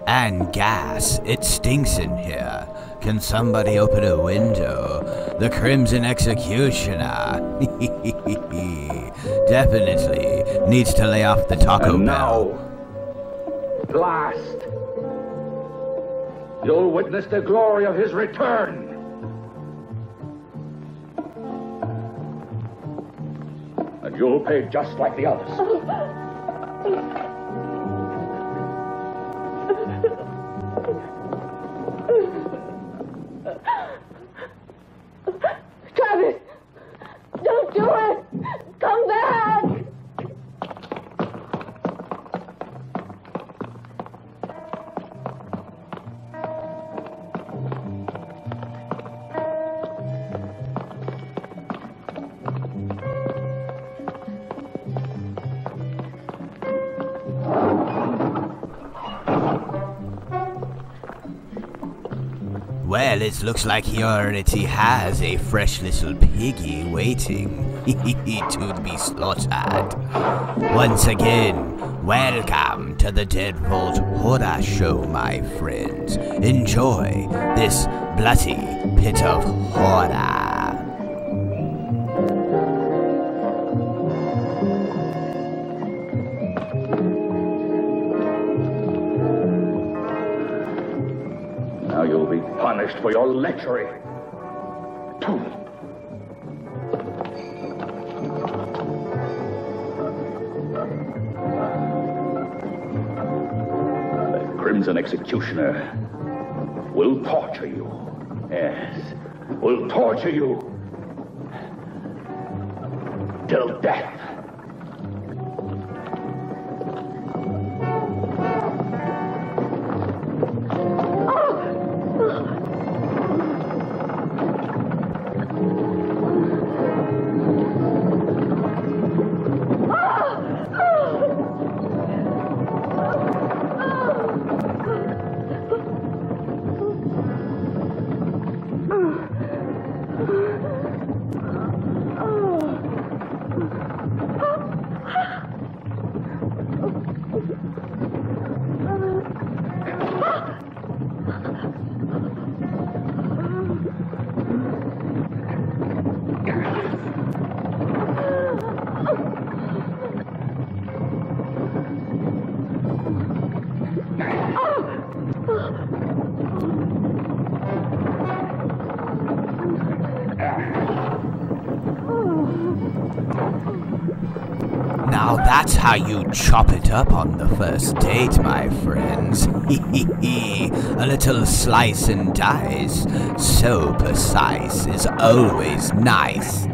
And gas, it stinks in here. Can somebody open a window? The Crimson Executioner definitely needs to lay off the Taco Bell. Last, you'll witness the glory of his return. And you'll pay just like the others. Travis! Don't do it! Come back! Well, it looks like he already has a fresh little piggy waiting to be slaughtered. Once again, welcome to the Dead Vault Horror Show, my friends. Enjoy this bloody pit of horror. Now you'll be punished for your lechery. The Crimson Executioner will torture you. Yes, will torture you till death. Now that's how you chop it up on the first date, my friends. A little slice and dice, so precise, is always nice.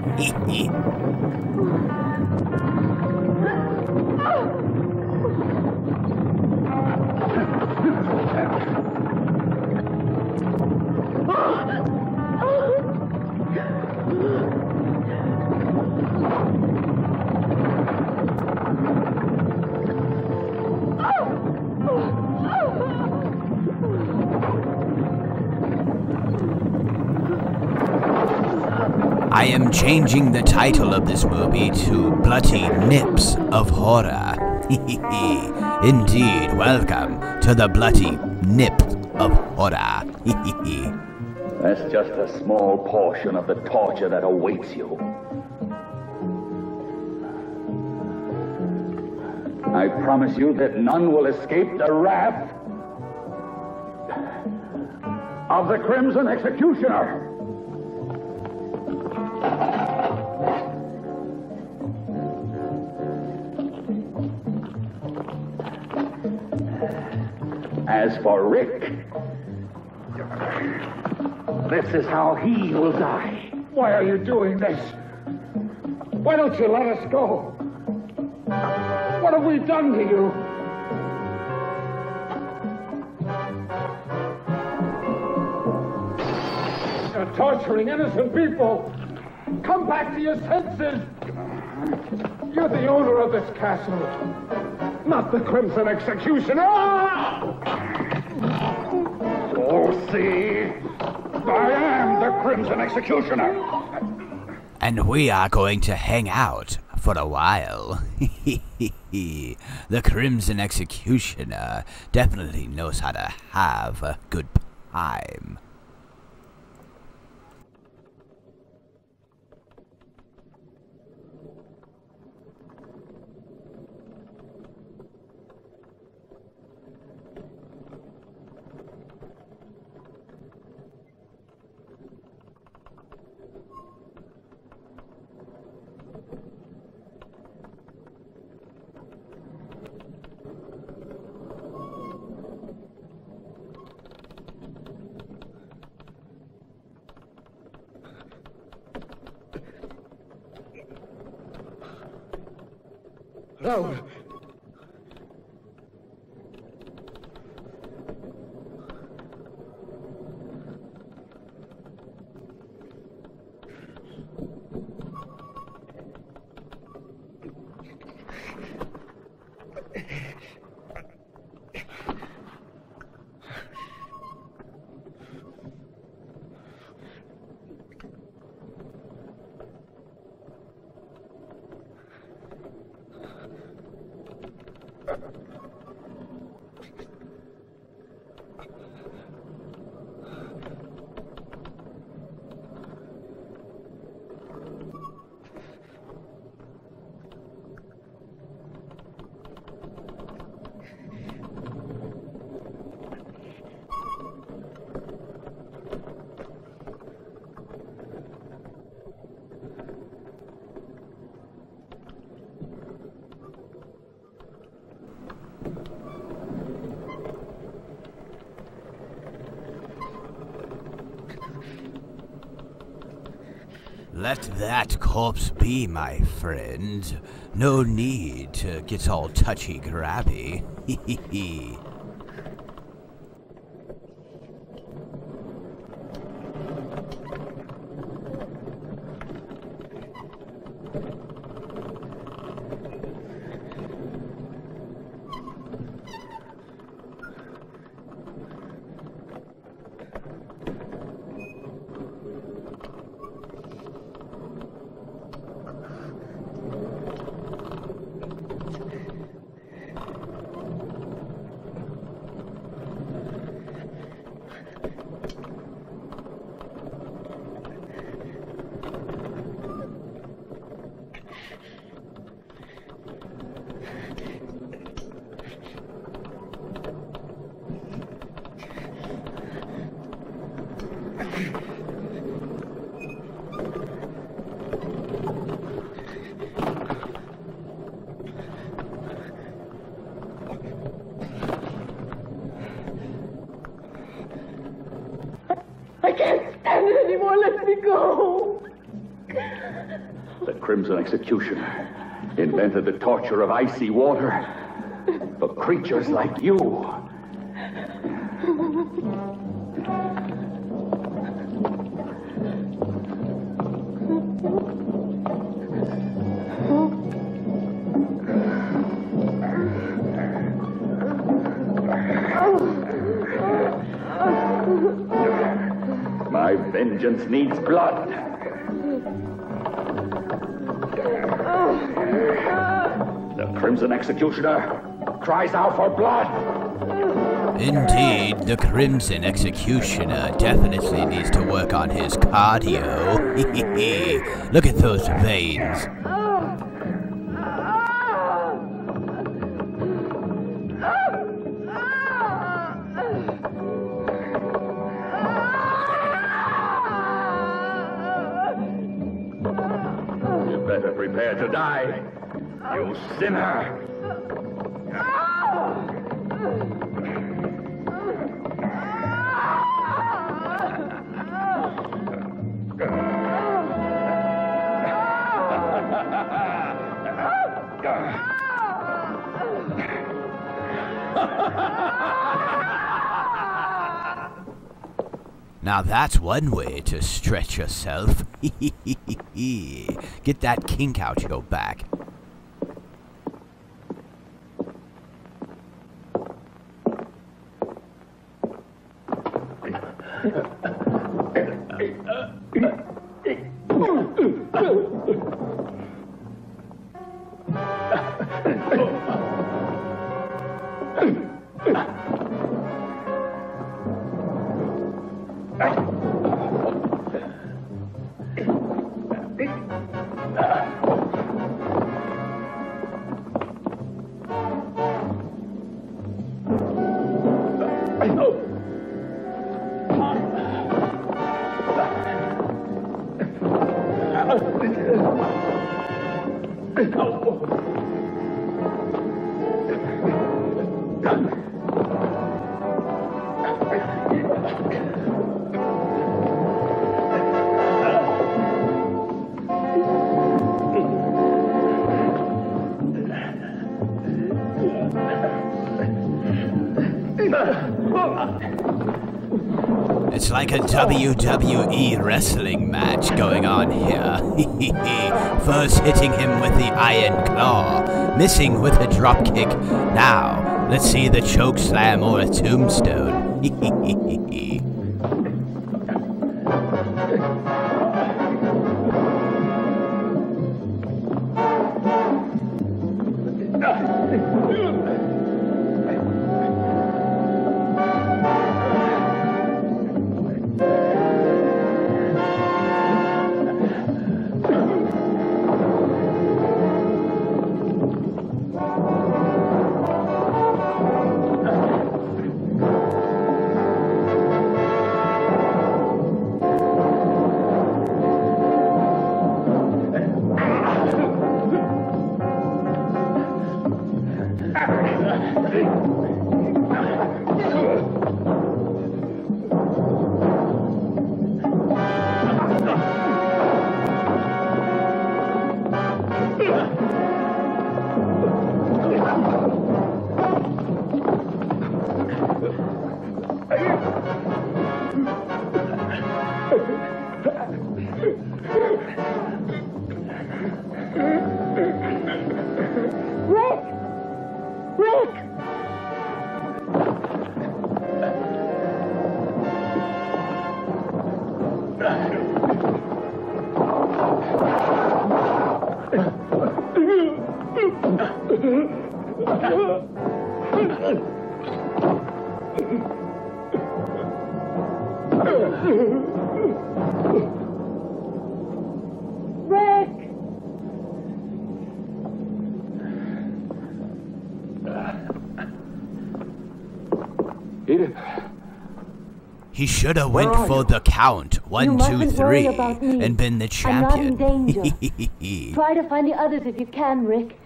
changing the title of this movie to Bloody Nips of Horror. Indeed, welcome to the Bloody Nip of Horror. That's just a small portion of the torture that awaits you. I promise you that none will escape the wrath of the Crimson Executioner. As for Rick, this is how he will die. Why are you doing this? Why don't you let us go? What have we done to you? You're torturing innocent people. Come back to your senses. You're the owner of this castle, not the Crimson Executioner. Oh, see, I am the Crimson Executioner. And we are going to hang out for a while. The Crimson Executioner definitely knows how to have a good time. No. Let that corpse be, my friend. No need to get all touchy-grabby. I can't stand it anymore. Let me go. The Crimson Executioner invented the torture of icy water for creatures like you. My vengeance needs blood. Crimson Executioner cries out for blood. Indeed, the Crimson Executioner definitely needs to work on his cardio. Look at those veins. You better prepare to die, you sinner. Now that's one way to stretch yourself. Get that kink out your back. It's like a WWE wrestling match going on here. First hitting him with the iron claw, missing with a drop kick. Now, let's see the choke slam or a tombstone. Edith. He should have went for the count. 1, 2, 3, and been the champion. I'm not in danger. Try to find the others if you can, Rick.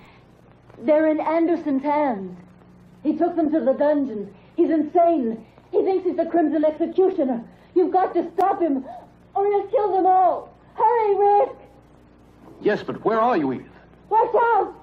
They're in Anderson's hands. He took them to the dungeons. He's insane. He thinks he's the Crimson Executioner. You've got to stop him, or he'll kill them all. Hurry, Rick! Yes, but where are you, Edith? Watch out!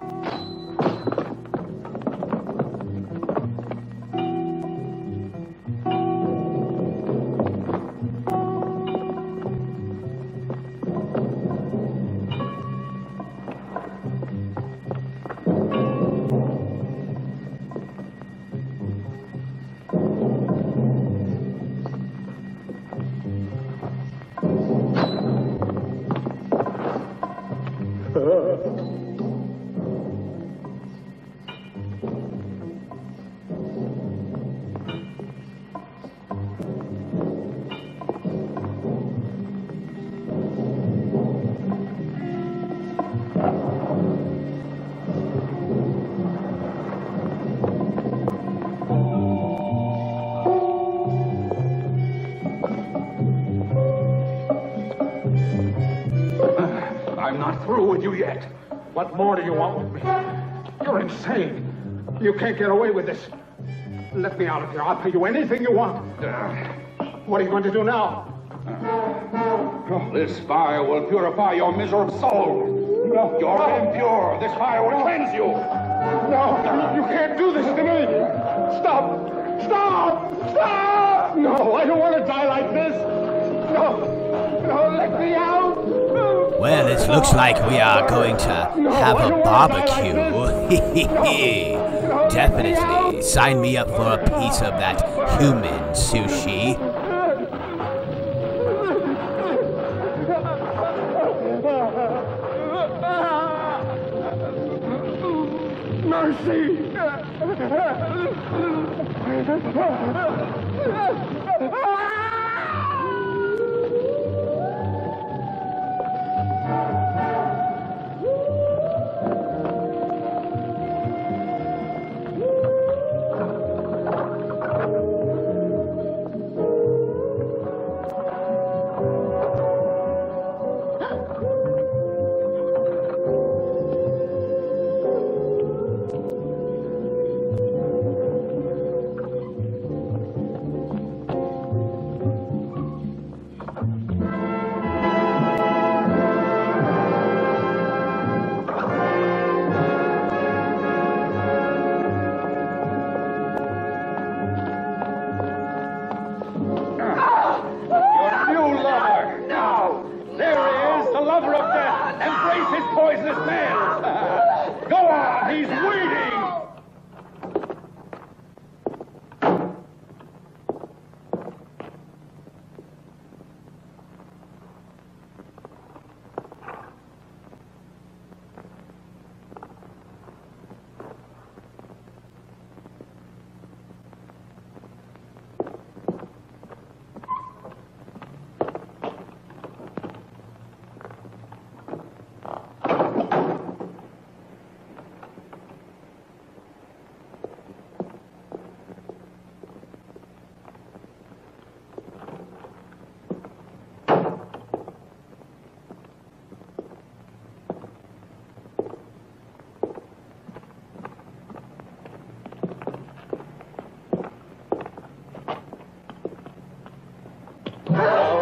with you yet. What more do you want with me? You're insane. You can't get away with this. Let me out of here. I'll pay you anything you want. What are you going to do now? This fire will purify your miserable soul. No. You're impure. This fire will cleanse you. No, you can't do this to me. Stop! Stop! Stop! No, I don't want to die like this. No, no, let me out. Well, it looks like we are going to have a barbecue. Definitely. Sign me up for a piece of that human sushi. Mercy!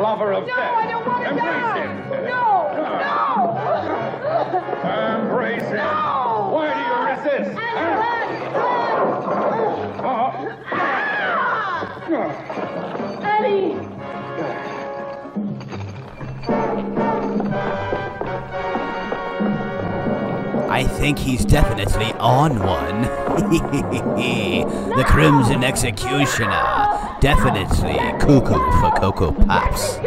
Lover of death. I don't want to Embrace him. No! Embrace him. No! Why do you resist? Eddie! I think he's definitely on one. The Crimson Executioner. Definitely cuckoo for Cocoa Pops.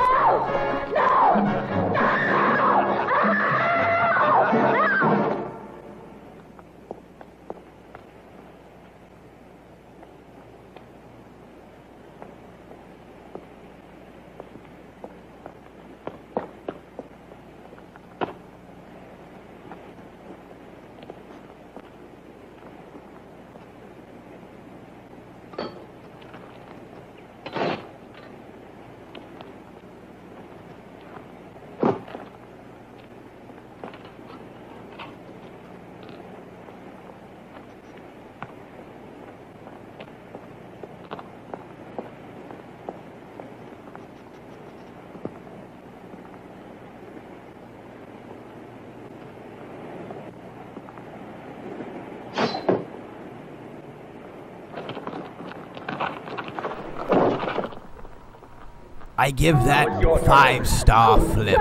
I give that 5-star flip.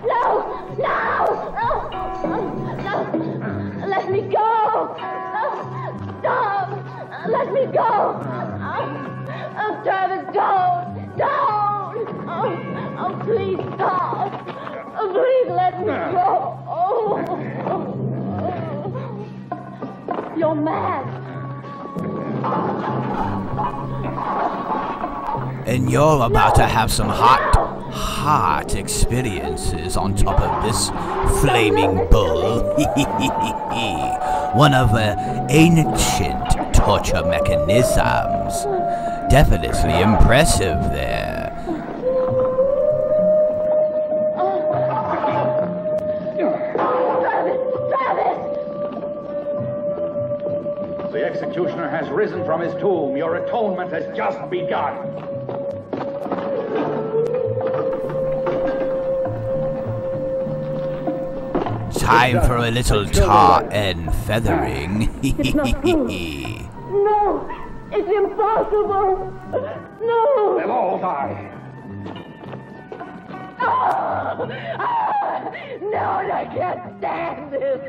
No! Let me go! Stop! Let me go! Travis, don't! Oh, please stop! Please let me go! You're mad! And you're about to have some hot experiences on top of this flaming bull. One of the ancient torture mechanisms. Definitely impressive there. executioner has risen from his tomb. Your atonement has just begun. Time for a little tar and feathering. No, it's impossible. No. They'll all die. No, I can't stand this.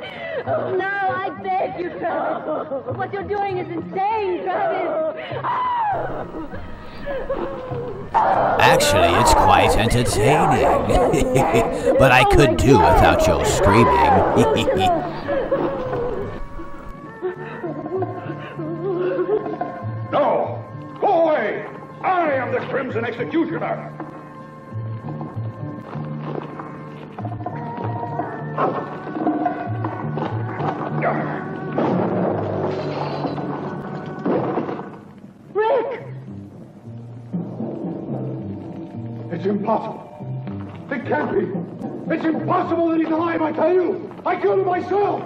No, I beg you, Travis. What you're doing is insane, Travis. Actually, it's quite entertaining. But I could do without your screaming. No! Go away! I am the Crimson Executioner! Rick! It's impossible. It can't be. It's impossible that he's alive, I tell you. I killed him myself.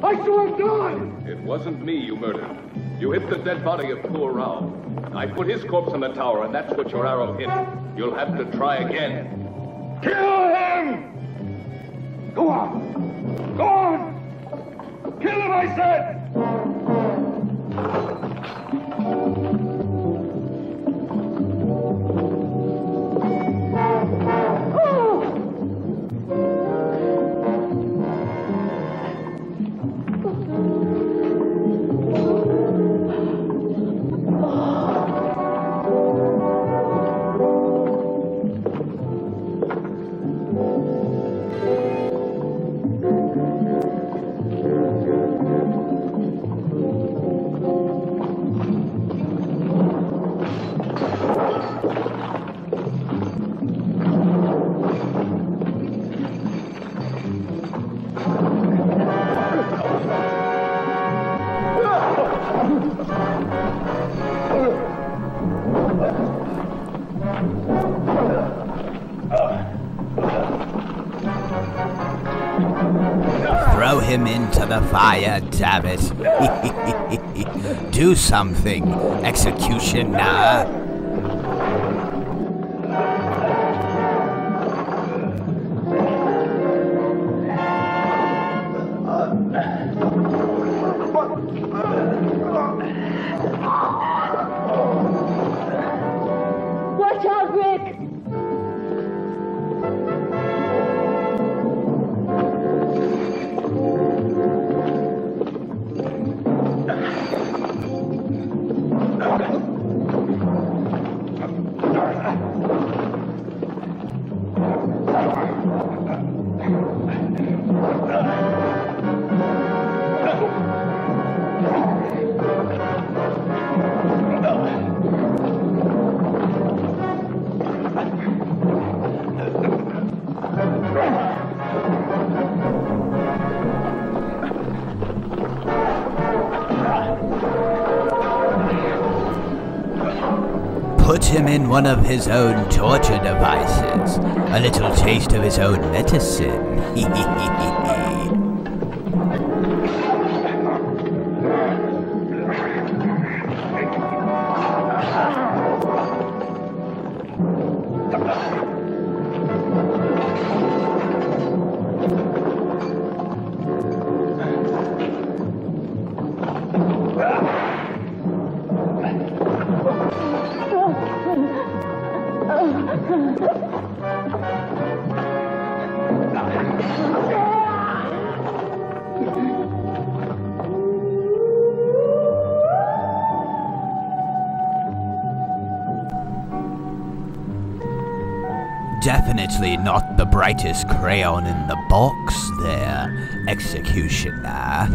I saw him die. It wasn't me you murdered. You hit the dead body of poor Rao. I put his corpse on the tower, and that's what your arrow hit. You'll have to try again. Kill him! Go on. Go on! Kill him, I said! Throw him into the fire, damn it. Do something, executioner. Watch out, Rick! Put him in one of his own torture devices. A little taste of his own medicine. Definitely not the brightest crayon in the box there, executioner.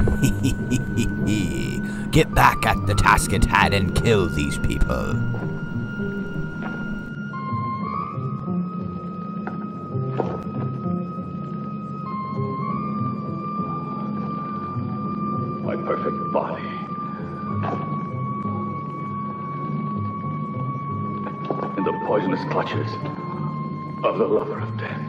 Get back at the task at hand and kill these people. My perfect body. In the poisonous clutches of the lover of death.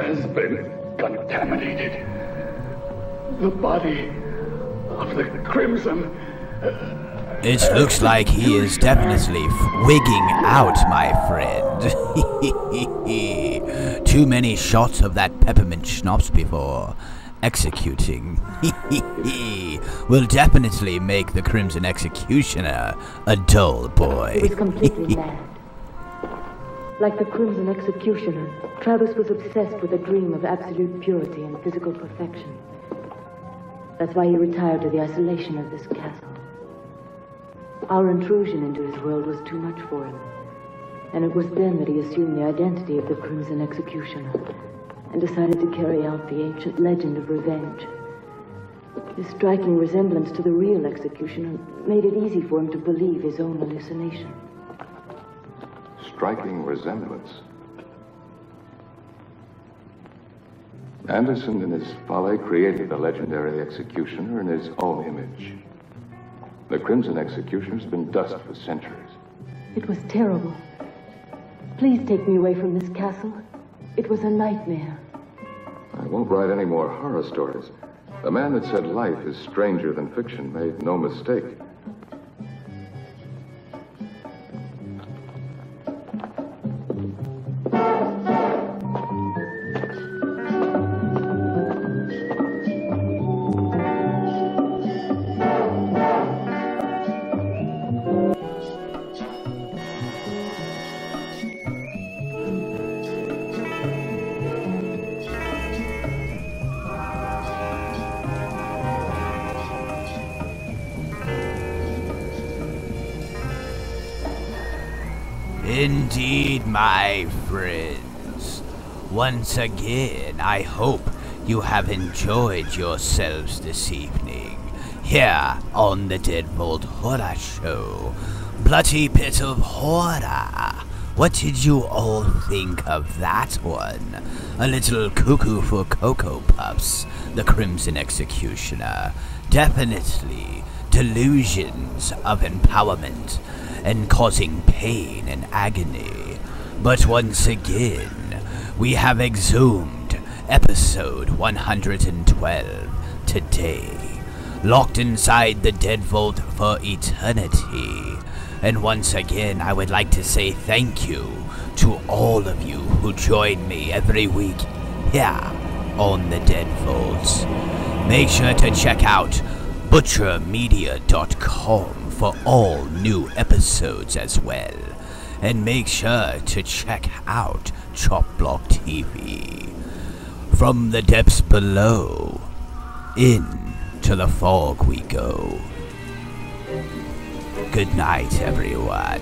has been contaminated. The body of the Crimson. It looks like he is definitely wigging out, my friend. Too many shots of that peppermint schnapps before executing will definitely make the Crimson Executioner a dull boy. He was completely mad. Like the Crimson Executioner, Travis was obsessed with a dream of absolute purity and physical perfection. That's why he retired to the isolation of this castle. Our intrusion into his world was too much for him. And it was then that he assumed the identity of the Crimson Executioner and decided to carry out the ancient legend of revenge. His striking resemblance to the real executioner made it easy for him to believe his own hallucination. Striking resemblance. Anderson, in his folly, created the legendary executioner in his own image. The Crimson Executioner's been dust for centuries. It was terrible. Please take me away from this castle. It was a nightmare. I won't write any more horror stories. The man that said life is stranger than fiction made no mistake. Indeed, my friends. Once again, I hope you have enjoyed yourselves this evening here on the Deadbolt Horror Show. Bloody Pit of Horror. What did you all think of that one? A little cuckoo for Cocoa Puffs, the Crimson Executioner. Definitely delusions of empowerment and causing pain and agony. But once again, we have exhumed episode 112 today, locked inside the Dead Vault for eternity. And once again, I would like to say thank you to all of you who join me every week here on the Dead Vault. Make sure to check out butchermedia.com for all new episodes as well. And make sure to check out Chop Block TV. From the depths below, into the fog we go. Good night, everyone.